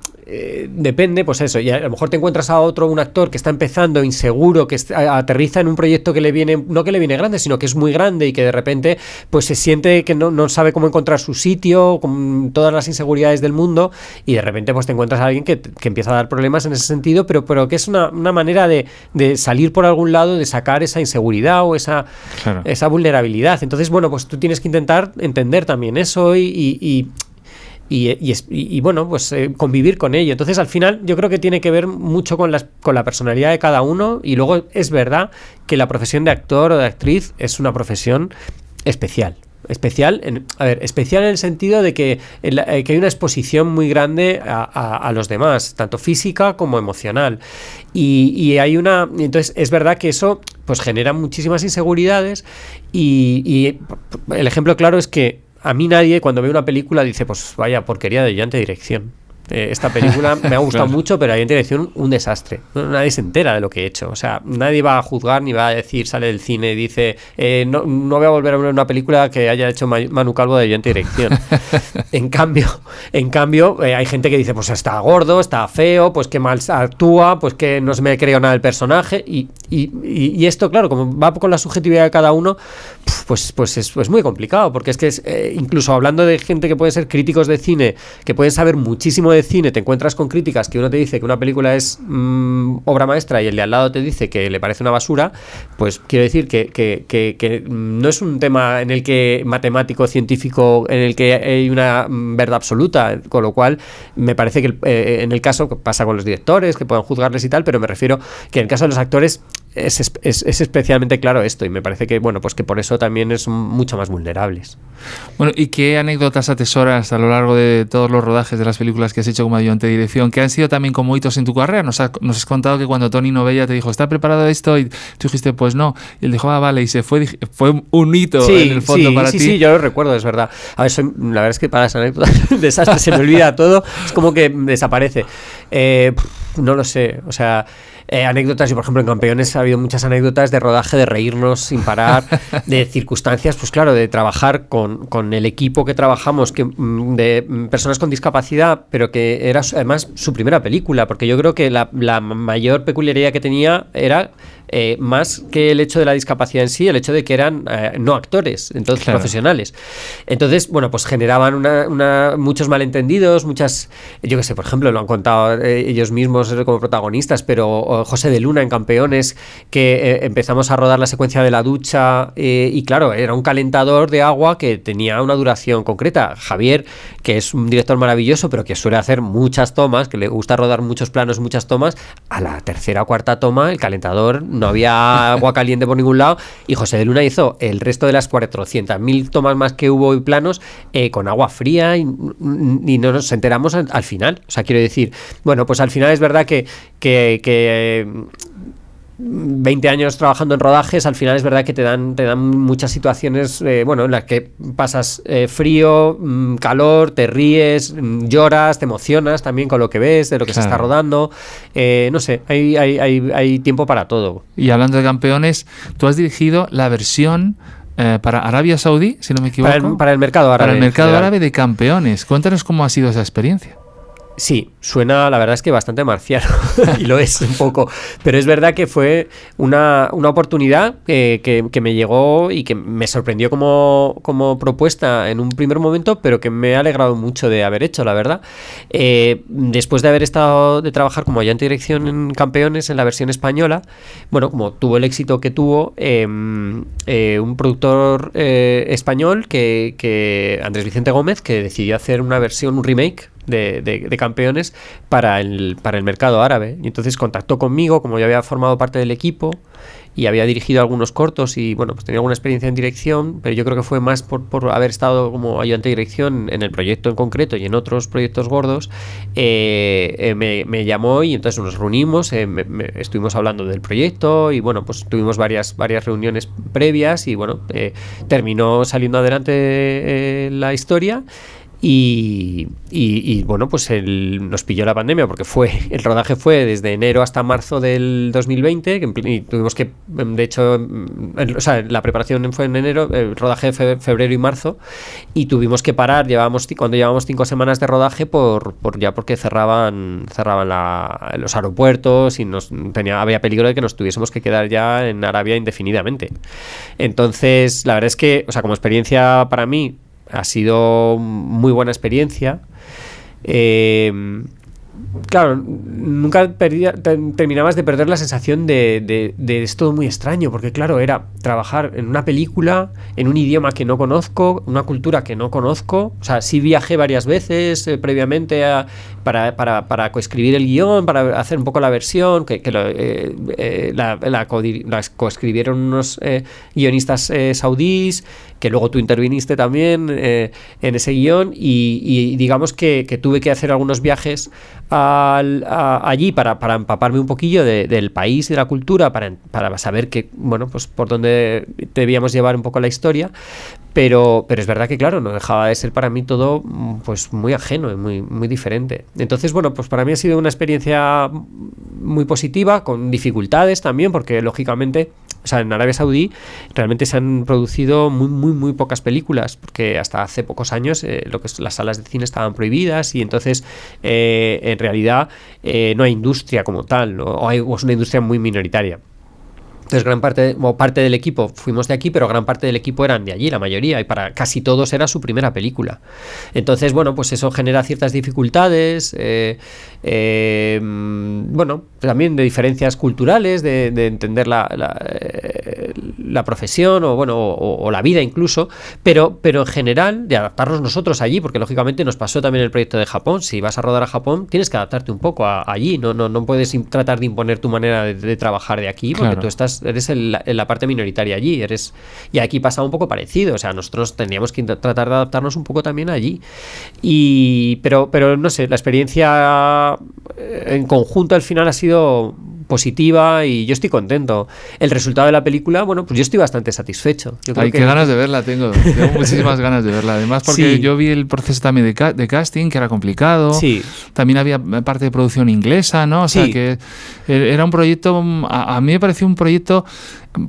depende, pues eso, y a lo mejor te encuentras a un actor que está empezando, inseguro, que aterriza en un proyecto que le viene, no que le viene grande, sino que es muy grande, y que de repente pues se siente que no sabe cómo encontrar su sitio, con todas las inseguridades del mundo, y de repente pues te encuentras a alguien que empieza a dar problemas en ese sentido, pero que es una manera de salir por algún lado, de sacar esa inseguridad o esa vulnerabilidad. Entonces, bueno, pues tú tienes que intentar entender también eso y bueno, pues convivir con ello. Entonces, al final, yo creo que tiene que ver mucho con la personalidad de cada uno, y luego es verdad que la profesión de actor o de actriz es una profesión especial. Especial en el sentido de que hay una exposición muy grande a los demás, tanto física como emocional, y hay entonces es verdad que eso pues genera muchísimas inseguridades, y el ejemplo claro es que a mí nadie cuando ve una película dice, pues vaya porquería de ayudante de dirección. esta película me ha gustado mucho, pero la dirección un desastre. Nadie se entera de lo que he hecho. O sea, nadie va a juzgar ni va a decir, sale del cine y dice, no voy a volver a ver una película que haya hecho Manu Calvo de ayudante de dirección. En cambio, hay gente que dice, pues está gordo, está feo, pues qué mal actúa, pues que no se me creo nada del personaje. Y esto, claro, como va con la subjetividad de cada uno, pues es muy complicado, porque es que incluso hablando de gente que puede ser críticos de cine, que pueden saber muchísimo de cine, te encuentras con críticas que uno te dice que una película es obra maestra y el de al lado te dice que le parece una basura. Pues quiero decir que no es un tema en el que matemático, científico, en el que hay una verdad absoluta, con lo cual me parece que en el caso pasa con los directores, que puedan juzgarles y tal, pero me refiero que en el caso de los actores es especialmente claro esto, y me parece que, bueno, pues que por eso también son mucho más vulnerables. Bueno, ¿y qué anécdotas atesoras a lo largo de todos los rodajes de las películas que has hecho como ayudante de dirección, que han sido también como hitos en tu carrera? Nos has contado que cuando Tony Novella te dijo, ¿está preparado esto? Y tú dijiste, pues no. Y él dijo, vale, y se fue un hito en el fondo para ti. Sí, yo lo recuerdo, es verdad. A ver, la verdad es que para esa anécdota desastre, se me olvida todo, es como que desaparece. No lo sé, o sea... anécdotas, y por ejemplo en Campeones ha habido muchas anécdotas de rodaje, de reírnos sin parar, de circunstancias, pues claro, de trabajar con el equipo que trabajamos, de personas con discapacidad, pero que era además su primera película, porque yo creo que la mayor peculiaridad que tenía era más que el hecho de la discapacidad en sí, el hecho de que eran no actores, entonces claro, profesionales. Entonces, bueno, pues generaban muchos malentendidos, yo qué sé, por ejemplo, lo han contado ellos mismos como protagonistas, pero José de Luna en Campeones, que empezamos a rodar la secuencia de la ducha y claro, era un calentador de agua que tenía una duración concreta. Javier, que es un director maravilloso, pero que suele hacer muchas tomas, que le gusta rodar muchos planos, muchas tomas, a la tercera o cuarta toma el calentador no había agua caliente por ningún lado, y José de Luna hizo el resto de las 400.000 tomas más que hubo y planos con agua fría, y no nos enteramos al final. O sea, quiero decir, bueno, pues al final es verdad que 20 años trabajando en rodajes, al final es verdad que te dan muchas situaciones, en las que pasas frío, calor, te ríes, lloras, te emocionas también con lo que ves, de lo que se está rodando. No sé, hay tiempo para todo. Y hablando de Campeones, tú has dirigido la versión para Arabia Saudí, si no me equivoco. Para el mercado árabe. Para el mercado árabe de Campeones. Cuéntanos cómo ha sido esa experiencia. Sí, suena, la verdad es que bastante marciano, y lo es un poco, pero es verdad que fue una oportunidad que me llegó y que me sorprendió como propuesta en un primer momento, pero que me ha alegrado mucho de haber hecho, la verdad. Después de haber de trabajar como ayudante de dirección en Campeones, en la versión española, bueno, como tuvo el éxito que tuvo, un productor español, que Andrés Vicente Gómez, que decidió hacer una versión, un remake de Campeones para el mercado árabe, y entonces contactó conmigo, como yo había formado parte del equipo y había dirigido algunos cortos y bueno, pues tenía alguna experiencia en dirección, pero yo creo que fue más por haber estado como ayudante de dirección en el proyecto en concreto y en otros proyectos gordos. Me llamó y entonces nos reunimos, estuvimos hablando del proyecto y bueno, pues tuvimos varias reuniones previas y bueno, terminó saliendo adelante la historia. Y bueno, pues nos pilló la pandemia, porque el rodaje fue desde enero hasta marzo del 2020, y tuvimos que, de hecho, la preparación fue en enero, el rodaje febrero y marzo, y tuvimos que parar cuando llevábamos 5 semanas de rodaje porque cerraban los aeropuertos y había peligro de que nos tuviésemos que quedar ya en Arabia indefinidamente. Entonces, la verdad es que, o sea, como experiencia para mí ha sido muy buena experiencia. Claro, nunca terminabas de perder la sensación de es todo muy extraño, porque claro, era trabajar en una película, en un idioma que no conozco, una cultura que no conozco. O sea, sí viajé varias veces previamente para coescribir el guión, para hacer un poco la versión, la coescribieron unos guionistas saudíes, que luego tú interviniste también en ese guión, y digamos que tuve que hacer algunos viajes allí para empaparme un poquillo del país y de la cultura, para saber que, bueno, pues por dónde debíamos llevar un poco la historia. pero es verdad que, claro, no dejaba de ser para mí todo pues muy ajeno y muy diferente. Entonces, bueno, pues para mí ha sido una experiencia muy positiva, con dificultades también, porque lógicamente, o sea, en Arabia Saudí realmente se han producido muy pocas películas, porque hasta hace pocos años lo que es, las salas de cine estaban prohibidas, y entonces en realidad no hay industria como tal, ¿no? O es una industria muy minoritaria. Entonces gran parte del equipo fuimos de aquí, pero gran parte del equipo eran de allí, la mayoría, y para casi todos era su primera película. Entonces, bueno, pues eso genera ciertas dificultades, bueno, también de diferencias culturales, de entender la profesión o la vida incluso, pero en general de adaptarnos nosotros allí, porque lógicamente nos pasó también el proyecto de Japón. Si vas a rodar a Japón, tienes que adaptarte un poco allí, no puedes tratar de imponer tu manera de trabajar de aquí, porque tú eres en la parte minoritaria allí, y aquí pasa un poco parecido, o sea, nosotros tendríamos que tratar de adaptarnos un poco también allí, pero no sé, la experiencia en conjunto al final ha sido positiva y yo estoy contento. El resultado de la película, bueno, pues yo estoy bastante satisfecho. Ay, qué ganas de verla tengo muchísimas ganas de verla, además porque yo vi el proceso también de casting, que era complicado, también había parte de producción inglesa, ¿no? O sea, que era un proyecto, a mí me pareció un proyecto,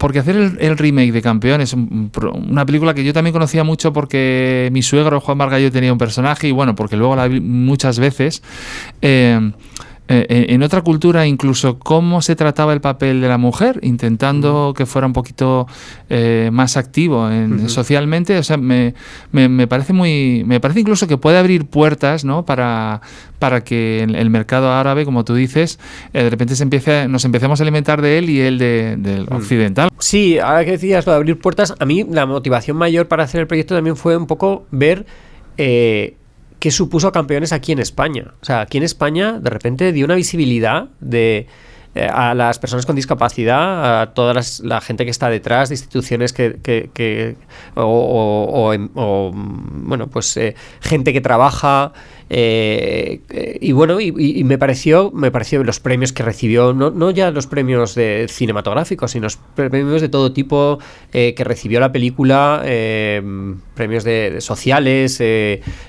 porque hacer el remake de Campeones, una película que yo también conocía mucho porque mi suegro Juan Margallo tenía un personaje, y bueno, porque luego la vi muchas veces, en otra cultura, incluso cómo se trataba el papel de la mujer, intentando que fuera un poquito más activo socialmente. O sea, me parece me parece incluso que puede abrir puertas, ¿no? para que el mercado árabe, como tú dices, de repente nos empecemos a alimentar de él y él del occidental. Sí, ahora que decías lo de abrir puertas, a mí la motivación mayor para hacer el proyecto también fue un poco ver qué supuso Campeones aquí en España. O sea, aquí en España de repente dio una visibilidad a las personas con discapacidad, a toda la gente que está detrás de instituciones bueno, pues gente que trabaja, y bueno, y me pareció los premios que recibió, no ya los premios cinematográficos, sino los premios de todo tipo que recibió la película, premios de sociales,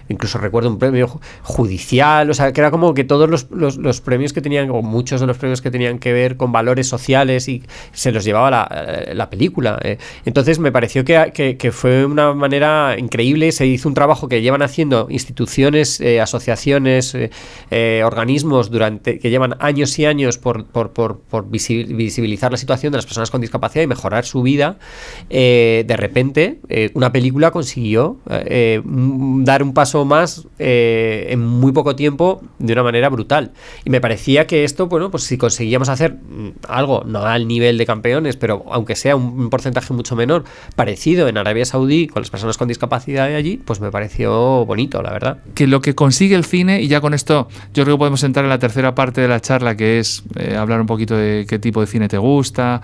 incluso recuerdo un premio judicial, o sea, que era como que todos los premios que tenían, o muchos de los premios que tenían que ver con valores sociales, y se los llevaba la película. Entonces me pareció que fue una manera increíble. Se hizo un trabajo que llevan haciendo instituciones, asociaciones, organismos que llevan años y años por visibilizar la situación de las personas con discapacidad y mejorar su vida. De repente una película consiguió dar un paso más en muy poco tiempo de una manera brutal, y me parecía que esto, bueno, pues si conseguíamos hacer algo, no al nivel de Campeones, pero aunque sea un porcentaje mucho menor, parecido en Arabia Saudí con las personas con discapacidad de allí, pues me pareció bonito, la verdad. Que lo que consigue el cine, y ya con esto yo creo que podemos entrar en la tercera parte de la charla, que es hablar un poquito de qué tipo de cine te gusta,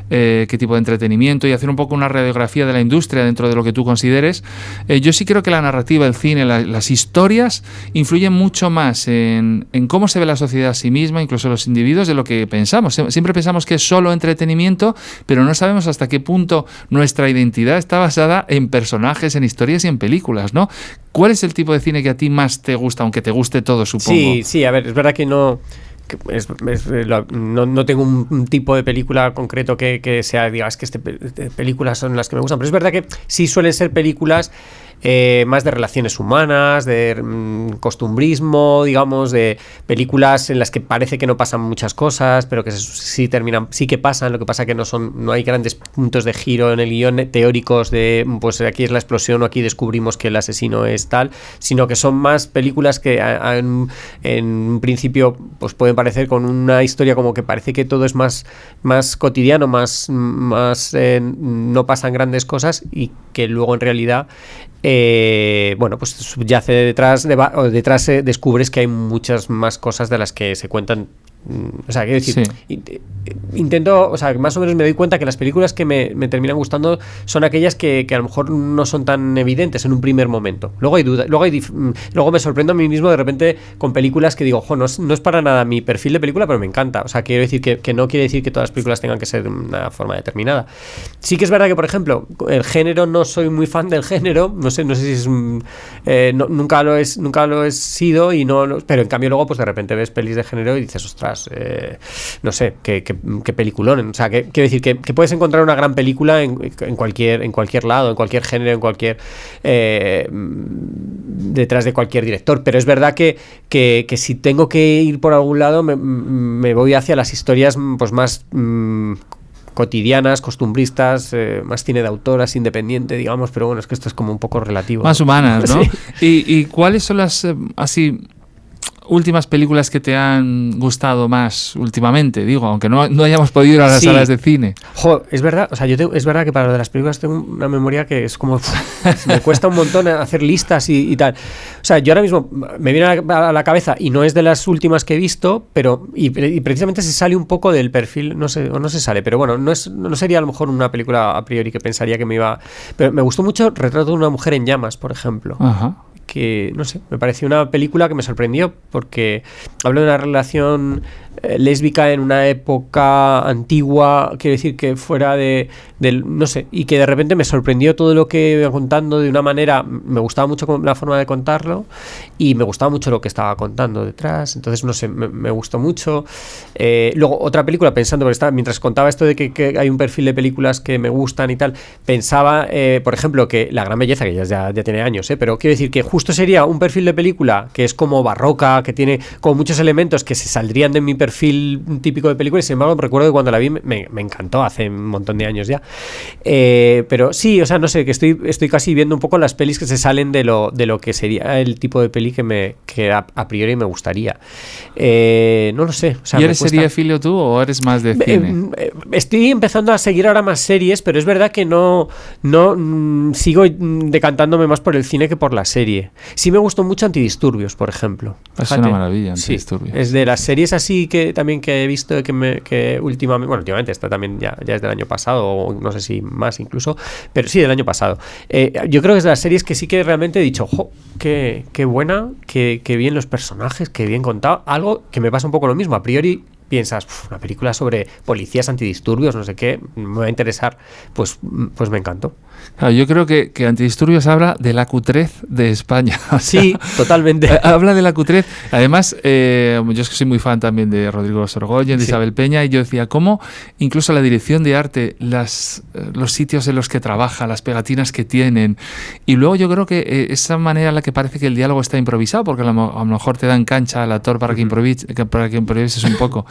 qué tipo de entretenimiento, y hacer un poco una radiografía de la industria dentro de lo que tú consideres. Yo sí creo que la narrativa, el cine, las historias influyen mucho más en cómo se ve la sociedad a sí misma, incluso los individuos, de lo que pensamos. Siempre pensamos que es solo entretenimiento, pero no sabemos hasta qué punto nuestra identidad está basada en personajes, en historias y en películas, ¿no? ¿Cuál es el tipo de cine que a ti más te gusta, aunque te guste todo, supongo? Sí, a ver, es verdad que no tengo un tipo de película concreto que sea, digas, que películas son las que me gustan, pero es verdad que sí suelen ser películas más de relaciones humanas, de costumbrismo, digamos, de películas en las que parece que no pasan muchas cosas, pero que sí que pasan. Lo que pasa que no hay grandes puntos de giro en el guión teóricos de, pues aquí es la explosión o aquí descubrimos que el asesino es tal, sino que son más películas que en un principio pues pueden parecer con una historia como que parece que todo es más cotidiano, más no pasan grandes cosas, y que luego en realidad bueno, pues subyace detrás descubres que hay muchas más cosas de las que se cuentan O sea, quiero decir, Sí. intento, o sea, más o menos me doy cuenta que las películas que me terminan gustando son aquellas que a lo mejor no son tan evidentes en un primer momento. Luego hay dudas, luego me sorprendo a mí mismo de repente con películas que digo, no es para nada mi perfil de película, pero me encanta. O sea, quiero decir que no quiere decir que todas las películas tengan que ser de una forma determinada. Sí que es verdad que, por ejemplo, el género, no soy muy fan del género, no sé si es nunca lo he sido, pero en cambio luego pues de repente ves pelis de género y dices, ostras, no sé, qué peliculón. O sea, quiero decir que puedes encontrar una gran película en cualquier lado, en cualquier género, en cualquier detrás de cualquier director. Pero es verdad que si tengo que ir por algún lado me voy hacia las historias pues más cotidianas, costumbristas, más cine de autoras, independiente, digamos, pero bueno, es que esto es como un poco relativo. Más humanas, ¿no? Sí. ¿Y cuáles son las así últimas películas que te han gustado más últimamente? Digo, aunque no hayamos podido ir a las salas de cine. Es verdad, o sea, es verdad que para lo de las películas tengo una memoria que es como me cuesta un montón hacer listas y tal. O sea, yo ahora mismo me viene a la cabeza, y no es de las últimas que he visto, pero y precisamente se sale un poco del perfil, no sé, o no se sale, pero bueno, no sería a lo mejor una película a priori que pensaría que me iba, pero me gustó mucho Retrato de una mujer en llamas, por ejemplo. Ajá. Que, no sé, me pareció una película que me sorprendió porque habla de una relación lésbica en una época antigua, quiero decir que fuera no sé, y que de repente me sorprendió todo lo que iba contando de una manera, me gustaba mucho la forma de contarlo y me gustaba mucho lo que estaba contando detrás, entonces no sé, me gustó mucho. Luego otra película, pensando, porque mientras contaba esto de que hay un perfil de películas que me gustan y tal, pensaba, por ejemplo, que La Gran Belleza, que ya tiene años, pero quiero decir que justo sería un perfil de película que es como barroca, que tiene como muchos elementos que se saldrían de mi perfil típico de película, y sin embargo recuerdo que cuando la vi me encantó hace un montón de años ya. Pero sí, o sea, no sé, que estoy casi viendo un poco las pelis que se salen de lo que sería el tipo de peli que a priori me gustaría. No lo sé. O sea, ¿Y eres seriéfilo tú o eres más de cine? Estoy empezando a seguir ahora más series, pero es verdad que no sigo decantándome más por el cine que por la serie. Sí me gustó mucho Antidisturbios, por ejemplo. Es una maravilla, Antidisturbios. Sí, es de las series así que también que he visto que últimamente está también ya es del año pasado, o no sé si más incluso, pero sí del año pasado. Yo creo que es de las series que sí que realmente he dicho, ¡jo! Qué buena, qué bien los personajes, qué bien contado. Algo que me pasa un poco lo mismo. A priori piensas, una película sobre policías antidisturbios, no sé qué, me va a interesar. Pues me encantó. Claro, yo creo que Antidisturbios habla de la cutrez de España. O sea, sí, totalmente. Habla de la cutrez. Además, yo es que soy muy fan también de Rodrigo Sorogoyen, de Isabel Peña, y yo decía, ¿cómo incluso la dirección de arte, los sitios en los que trabaja, las pegatinas que tienen? Y luego yo creo que esa manera en la que parece que el diálogo está improvisado, porque a lo mejor te dan cancha al actor para que improvises un poco.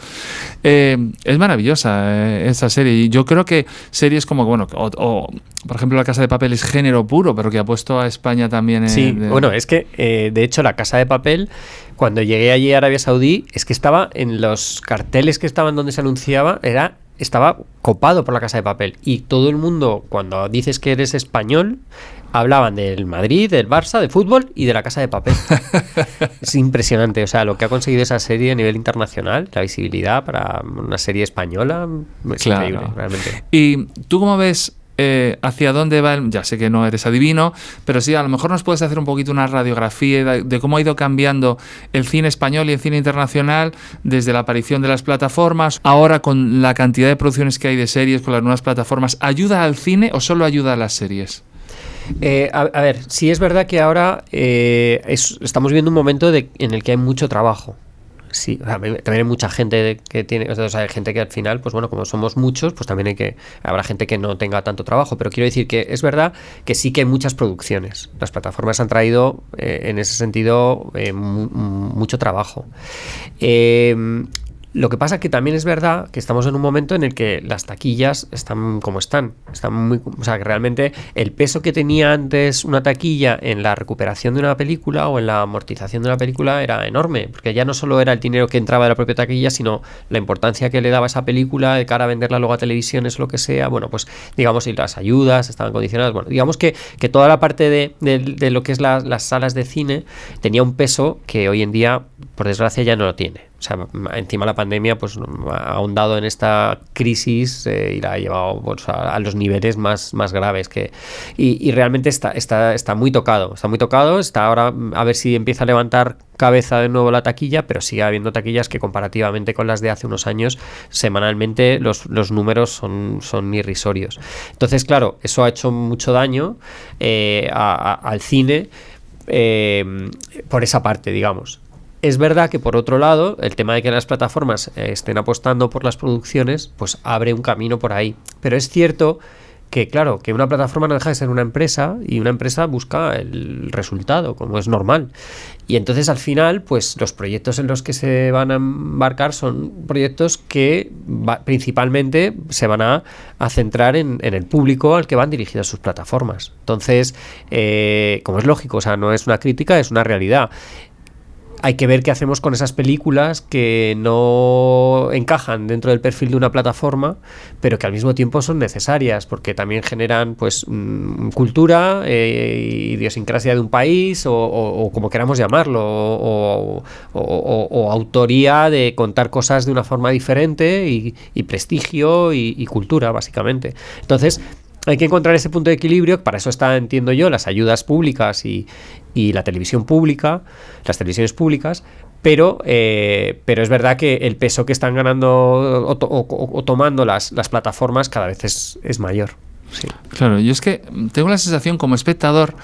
Es maravillosa esa serie, y yo creo que series como, bueno, o por ejemplo La Casa de Papel es género puro, pero que ha puesto a España también bueno, es que de hecho La Casa de Papel, cuando llegué allí a Arabia Saudí, es que estaba en los carteles que estaban donde se anunciaba, estaba copado por La Casa de Papel, y todo el mundo, cuando dices que eres español, hablaban del Madrid, del Barça, de fútbol y de La Casa de Papel. Es impresionante, o sea, lo que ha conseguido esa serie a nivel internacional, la visibilidad para una serie española, es increíble, realmente. ¿Y tú cómo ves hacia dónde va? Ya sé que no eres adivino, pero sí, a lo mejor nos puedes hacer un poquito una radiografía de cómo ha ido cambiando el cine español y el cine internacional desde la aparición de las plataformas, ahora con la cantidad de producciones que hay de series, con las nuevas plataformas. ¿Ayuda al cine o solo ayuda a las series? A ver, sí es verdad que ahora estamos viendo un momento en el que hay mucho trabajo. Sí, o sea, también hay mucha gente que tiene, o sea, hay gente que al final, pues bueno, como somos muchos, pues también habrá gente que no tenga tanto trabajo, pero quiero decir que es verdad que sí que hay muchas producciones. Las plataformas han traído en ese sentido mucho trabajo. Lo que pasa es que también es verdad que estamos en un momento en el que las taquillas están como están muy, o sea, que realmente el peso que tenía antes una taquilla en la recuperación de una película o en la amortización de una película era enorme, porque ya no solo era el dinero que entraba de la propia taquilla, sino la importancia que le daba esa película de cara a venderla luego a televisiones o lo que sea. Bueno, pues digamos, y las ayudas estaban condicionadas. Bueno, digamos que toda la parte de lo que es las salas de cine tenía un peso que hoy en día, por desgracia, ya no lo tiene. O sea, encima la pandemia pues ha ahondado en esta crisis y la ha llevado pues, a los niveles más graves y realmente está muy tocado. Está ahora a ver si empieza a levantar cabeza de nuevo la taquilla, pero sigue habiendo taquillas que comparativamente con las de hace unos años, semanalmente los números son irrisorios. Entonces, claro, eso ha hecho mucho daño al cine por esa parte, digamos. Es verdad que, por otro lado, el tema de que las plataformas estén apostando por las producciones, pues abre un camino por ahí. Pero es cierto que, claro, que una plataforma no deja de ser una empresa y una empresa busca el resultado, como es normal. Y entonces, al final, pues los proyectos en los que se van a embarcar son proyectos que principalmente se van a centrar en el público al que van dirigidas sus plataformas. Entonces, como es lógico, o sea, no es una crítica, es una realidad. Hay que ver qué hacemos con esas películas que no encajan dentro del perfil de una plataforma, pero que al mismo tiempo son necesarias, porque también generan pues cultura, idiosincrasia de un país, o como queramos llamarlo, o autoría de contar cosas de una forma diferente, y prestigio y cultura, básicamente. Entonces, hay que encontrar ese punto de equilibrio. Para eso está, entiendo yo, las ayudas públicas y la televisión pública, las televisiones públicas, pero es verdad que el peso que están ganando o tomando las plataformas cada vez es mayor. Sí. Claro, yo es que tengo la sensación como espectador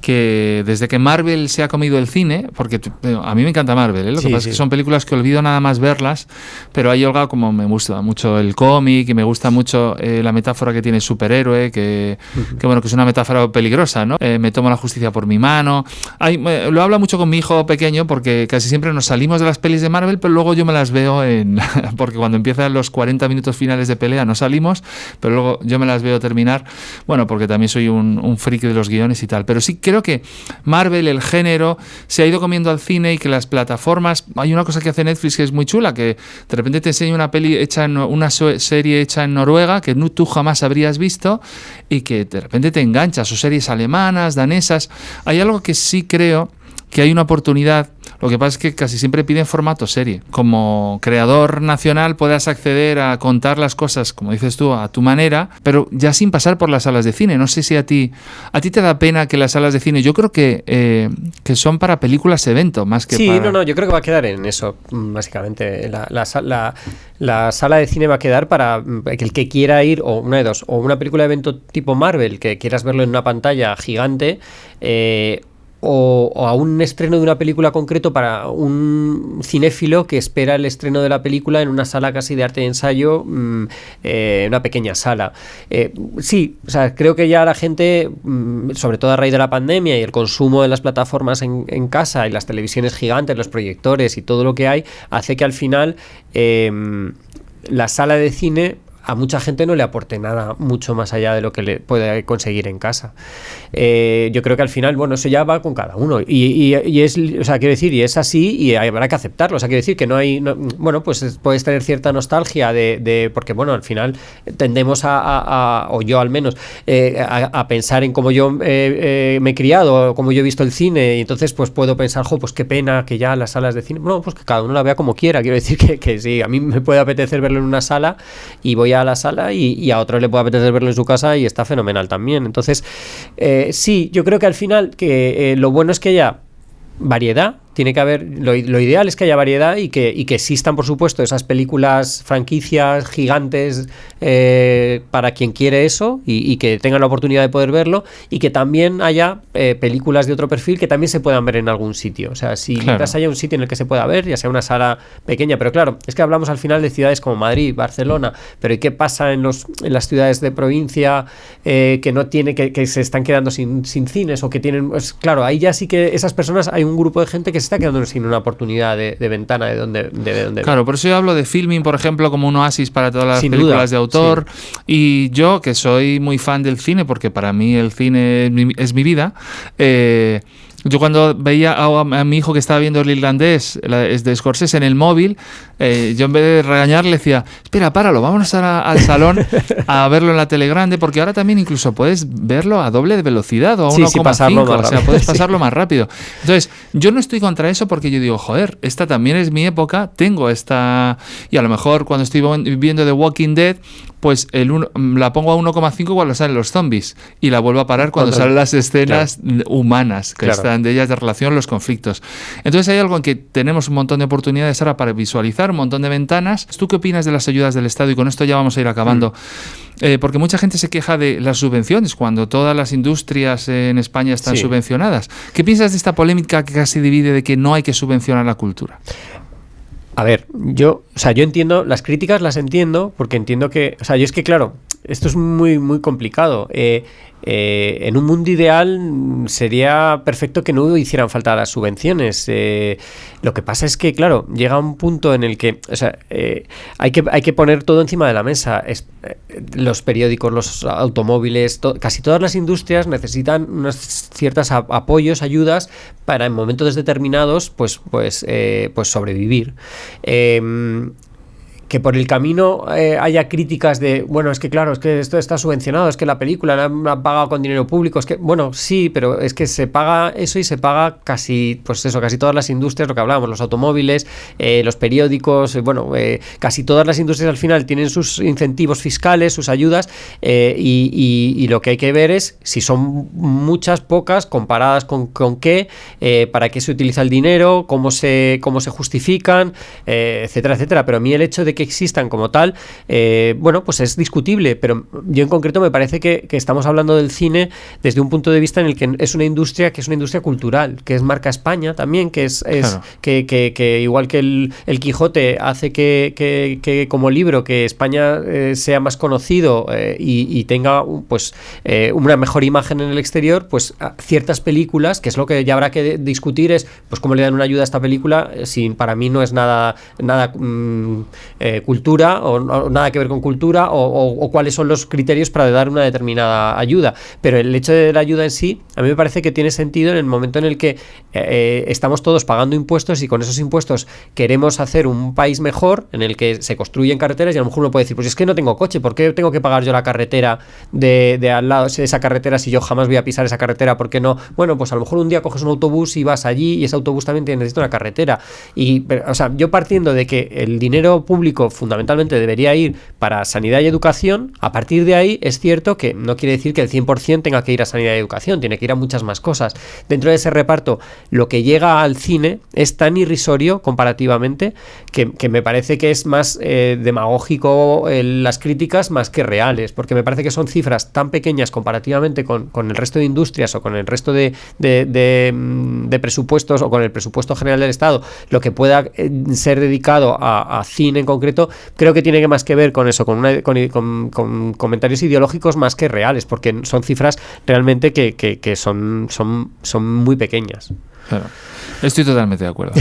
que desde que Marvel se ha comido el cine, porque a mí me encanta Marvel, lo que pasa es que son películas que olvido nada más verlas, pero hay algo como me gusta mucho el cómic y me gusta mucho la metáfora que tiene el superhéroe, que bueno, que es una metáfora peligrosa, ¿no? Me tomo la justicia por mi mano. Lo hablo mucho con mi hijo pequeño porque casi siempre nos salimos de las pelis de Marvel, pero luego yo me las veo porque cuando empiezan los 40 minutos finales de pelea no salimos, pero luego yo me las veo terminar, bueno, porque también soy un friki de los guiones y tal, pero sí creo que Marvel, el género, se ha ido comiendo al cine y que las plataformas... Hay una cosa que hace Netflix que es muy chula, que de repente te enseña una peli una serie hecha en Noruega que tú jamás habrías visto y que de repente te enganchas, o series alemanas, danesas. Hay algo que sí creo que hay una oportunidad. Lo que pasa es que casi siempre piden formato serie. Como creador nacional puedas acceder a contar las cosas, como dices tú, a tu manera, pero ya sin pasar por las salas de cine. No sé si a ti te da pena que las salas de cine, yo creo que son para películas evento, más que para... Sí, no, yo creo que va a quedar en eso, básicamente. La sala de cine va a quedar para el que quiera ir, o una de dos, o una película de evento tipo Marvel, que quieras verlo en una pantalla gigante, o a un estreno de una película concreto para un cinéfilo que espera el estreno de la película en una sala casi de arte de ensayo, una pequeña sala. Sí, o sea, creo que ya la gente, sobre todo a raíz de la pandemia y el consumo de las plataformas en casa y las televisiones gigantes, los proyectores y todo lo que hay, hace que al final la sala de cine a mucha gente no le aporte nada mucho más allá de lo que le puede conseguir en casa. Yo creo que al final, bueno, eso ya va con cada uno. Y es, o sea, quiero decir, y es así y habrá que aceptarlo. O sea, quiero decir que no hay... bueno, pues puedes tener cierta nostalgia porque, bueno, al final tendemos o yo al menos, a pensar en cómo yo me he criado, cómo yo he visto el cine, y entonces pues puedo pensar, pues qué pena que ya las salas de cine... Bueno, pues que cada uno la vea como quiera. Quiero decir que sí, a mí me puede apetecer verlo en una sala y voy a la sala y a otro le puede apetecer verlo en su casa y está fenomenal también. Entonces, sí, yo creo que al final que lo bueno es que haya variedad. Tiene que haber, lo ideal es que haya variedad y que existan, por supuesto, esas películas, franquicias gigantes para quien quiere eso y que tengan la oportunidad de poder verlo, y que también haya películas de otro perfil que también se puedan ver en algún sitio. O sea, si mientras haya un sitio en el que se pueda ver, ya sea una sala pequeña, pero claro, es que hablamos al final de ciudades como Madrid, Barcelona, pero ¿y qué pasa en las ciudades de provincia que no tiene, que se están quedando sin cines o que tienen, pues claro, ahí ya sí que esas personas, hay un grupo de gente que se está quedando sin una oportunidad de ventana de donde claro, por eso yo hablo de Filmin, por ejemplo, como un oasis para todas las películas de autor, sí. Y yo, que soy muy fan del cine, porque para mí el cine es mi vida, Yo cuando veía a mi hijo que estaba viendo El Irlandés, es de Scorsese, en el móvil, yo en vez de regañarle decía, espera, páralo, vámonos ahora al salón a verlo en la tele grande, porque ahora también incluso puedes verlo a doble de velocidad o a 1,5, o sea, puedes pasarlo más rápido. Entonces, yo no estoy contra eso porque yo digo, joder, esta también es mi época, tengo esta... Y a lo mejor cuando estoy viendo The Walking Dead, pues la pongo a 1,5 cuando salen los zombies y la vuelvo a parar cuando salen las escenas humanas que están de ellas, de relación, los conflictos. Entonces hay algo en que tenemos un montón de oportunidades ahora para visualizar, un montón de ventanas. ¿Tú qué opinas de las ayudas del Estado? Y con esto ya vamos a ir acabando. Porque mucha gente se queja de las subvenciones cuando todas las industrias en España están subvencionadas. ¿Qué piensas de esta polémica que casi divide de que no hay que subvencionar la cultura? A ver, yo entiendo, las críticas las entiendo, porque entiendo que, yo es que, claro, esto es muy, muy complicado. En un mundo ideal sería perfecto que no hicieran falta las subvenciones. Lo que pasa es que, claro, llega un punto en el que hay que poner todo encima de la mesa. Los periódicos, los automóviles, casi todas las industrias necesitan unas ciertas apoyos, ayudas para en momentos determinados pues sobrevivir. Que por el camino haya críticas de, bueno, es que claro, es que esto está subvencionado, es que la película la han pagado con dinero público, es que, bueno, sí, pero es que se paga eso y se paga casi todas las industrias, lo que hablábamos, los automóviles, los periódicos, casi todas las industrias al final tienen sus incentivos fiscales, sus ayudas, y lo que hay que ver es si son muchas, pocas, comparadas con qué, para qué se utiliza el dinero, cómo se justifican, etcétera, etcétera. Pero a mí el hecho de que existan como tal, pues es discutible, pero yo en concreto me parece que estamos hablando del cine desde un punto de vista en el que es una industria cultural, que es marca España también, que es claro. que igual que el Quijote hace que como libro que España sea más conocido y tenga una mejor imagen en el exterior, pues ciertas películas, que es lo que ya habrá que discutir, es pues cómo le dan una ayuda a esta película, si para mí no es nada cultura o nada que ver con cultura o cuáles son los criterios para dar una determinada ayuda, pero el hecho de la ayuda en sí a mí me parece que tiene sentido en el momento en el que estamos todos pagando impuestos y con esos impuestos queremos hacer un país mejor en el que se construyen carreteras y a lo mejor uno puede decir, pues es que no tengo coche, ¿por qué tengo que pagar yo la carretera de al lado de esa carretera si yo jamás voy a pisar esa carretera? ¿Por qué no? Bueno, pues a lo mejor un día coges un autobús y vas allí y ese autobús también necesita una carretera yo partiendo de que el dinero público fundamentalmente debería ir para sanidad y educación, a partir de ahí es cierto que no quiere decir que el 100% tenga que ir a sanidad y educación, tiene que ir a muchas más cosas. Dentro de ese reparto, lo que llega al cine es tan irrisorio comparativamente que me parece que es más demagógico las críticas más que reales, porque me parece que son cifras tan pequeñas comparativamente con el resto de industrias o con el resto de presupuestos o con el presupuesto general del Estado, lo que pueda ser dedicado a cine en concreto, creo que tiene más que ver con eso, con comentarios ideológicos más que reales, porque son cifras realmente que son muy pequeñas. Claro. Estoy totalmente de acuerdo.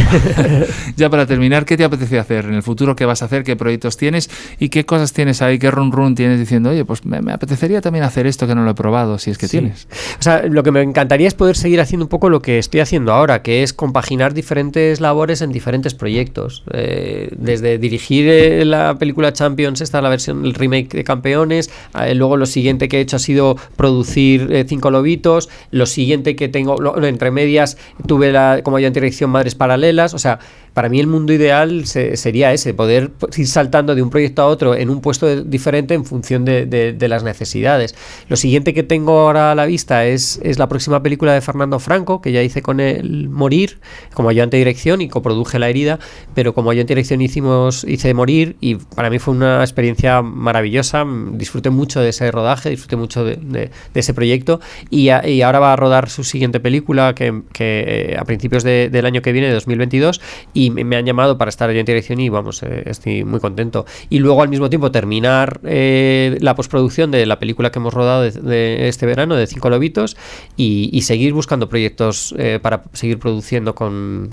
Ya para terminar, ¿qué te apetece hacer en el futuro? ¿Qué vas a hacer? ¿Qué proyectos tienes? ¿Y qué cosas tienes ahí? ¿Qué run tienes diciendo, oye, pues me apetecería también hacer esto que no lo he probado, si es que tienes? O sea, lo que me encantaría es poder seguir haciendo un poco lo que estoy haciendo ahora, que es compaginar diferentes labores en diferentes proyectos. Desde dirigir la película Champions, esta la versión, el remake de Campeones, luego lo siguiente que he hecho ha sido producir 5 lobitos, lo siguiente que tengo, entre medias, tuve como yo en dirección Madres Paralelas, o sea, para mí el mundo ideal sería ese, poder ir saltando de un proyecto a otro en un puesto diferente en función de las necesidades. Lo siguiente que tengo ahora a la vista es la próxima película de Fernando Franco, que ya hice con él Morir, como ayudante de dirección, y coproduje La herida, pero como ayudante de dirección hice Morir, y para mí fue una experiencia maravillosa, disfruté mucho de ese rodaje, disfruté mucho de ese proyecto, y ahora va a rodar su siguiente película, que a principios del año que viene, de 2022, y me han llamado para estar yo en dirección y vamos, estoy muy contento. Y luego al mismo tiempo terminar la postproducción de la película que hemos rodado de este verano, de 5 lobitos, y seguir buscando proyectos para seguir produciendo con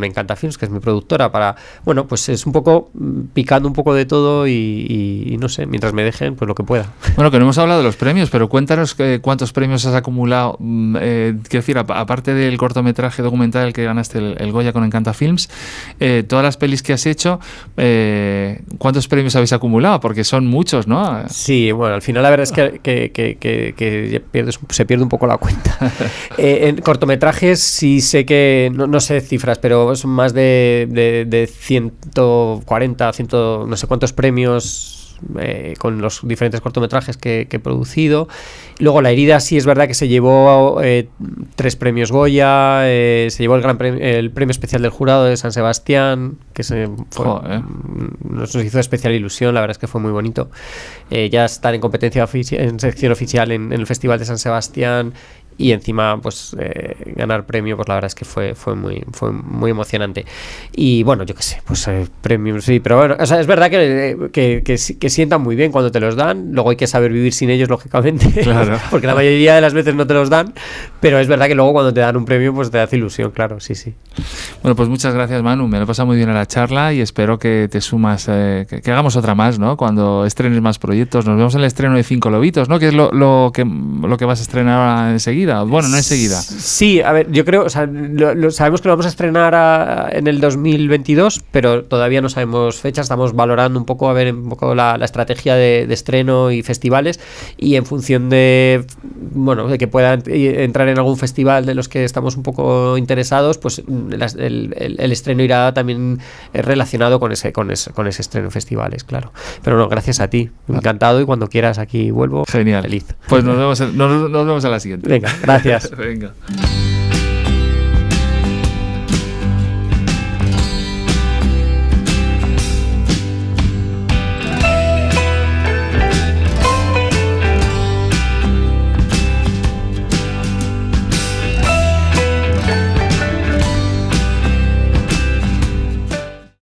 Encanta Films, que es mi productora, para, bueno, pues es un poco picando un poco de todo y no sé, mientras me dejen, pues lo que pueda. Bueno, que no hemos hablado de los premios, pero cuéntanos cuántos premios has acumulado. Quiero decir, aparte del cortometraje documental que ganaste el Goya con Encanta Films, todas las pelis que has hecho, ¿cuántos premios habéis acumulado? Porque son muchos, ¿no? Sí, bueno, al final la verdad es que se pierde un poco la cuenta. En cortometrajes sí sé que, no sé cifras, pero son más de 140, no sé cuántos premios con los diferentes cortometrajes que he producido. Luego La herida sí es verdad que se llevó 3 premios Goya, se llevó el premio especial del jurado de San Sebastián, que nos hizo especial ilusión, la verdad es que fue muy bonito. Ya estar en competencia en sección oficial en el Festival de San Sebastián y encima pues ganar premio, pues la verdad es que fue muy emocionante. Y bueno, yo qué sé, pues premios sí, pero bueno, o sea, es verdad que sientan muy bien cuando te los dan. Luego hay que saber vivir sin ellos, lógicamente, claro. Porque la mayoría de las veces no te los dan, pero es verdad que luego cuando te dan un premio pues te hace ilusión, claro, sí. Bueno, pues muchas gracias, Manu, me lo he pasado muy bien en la charla y espero que te sumas, que hagamos otra más, ¿no? Cuando estrenes más proyectos. Nos vemos en el estreno de 5 lobitos, ¿no? Que es lo que vas a estrenar ahora enseguida. Bueno, no enseguida. Sí, a ver, yo creo, o sea, sabemos que lo vamos a estrenar en el 2022, pero todavía no sabemos fechas. Estamos valorando un poco, a ver, un poco la estrategia de estreno y festivales, y en función de, bueno, de que pueda entrar en algún festival de los que estamos un poco interesados, pues el estreno irá también relacionado con ese estreno en festivales, claro. Pero no, gracias a ti, encantado, y cuando quieras aquí vuelvo. Genial. Feliz. Pues nos vemos a la siguiente. Venga, gracias. Venga.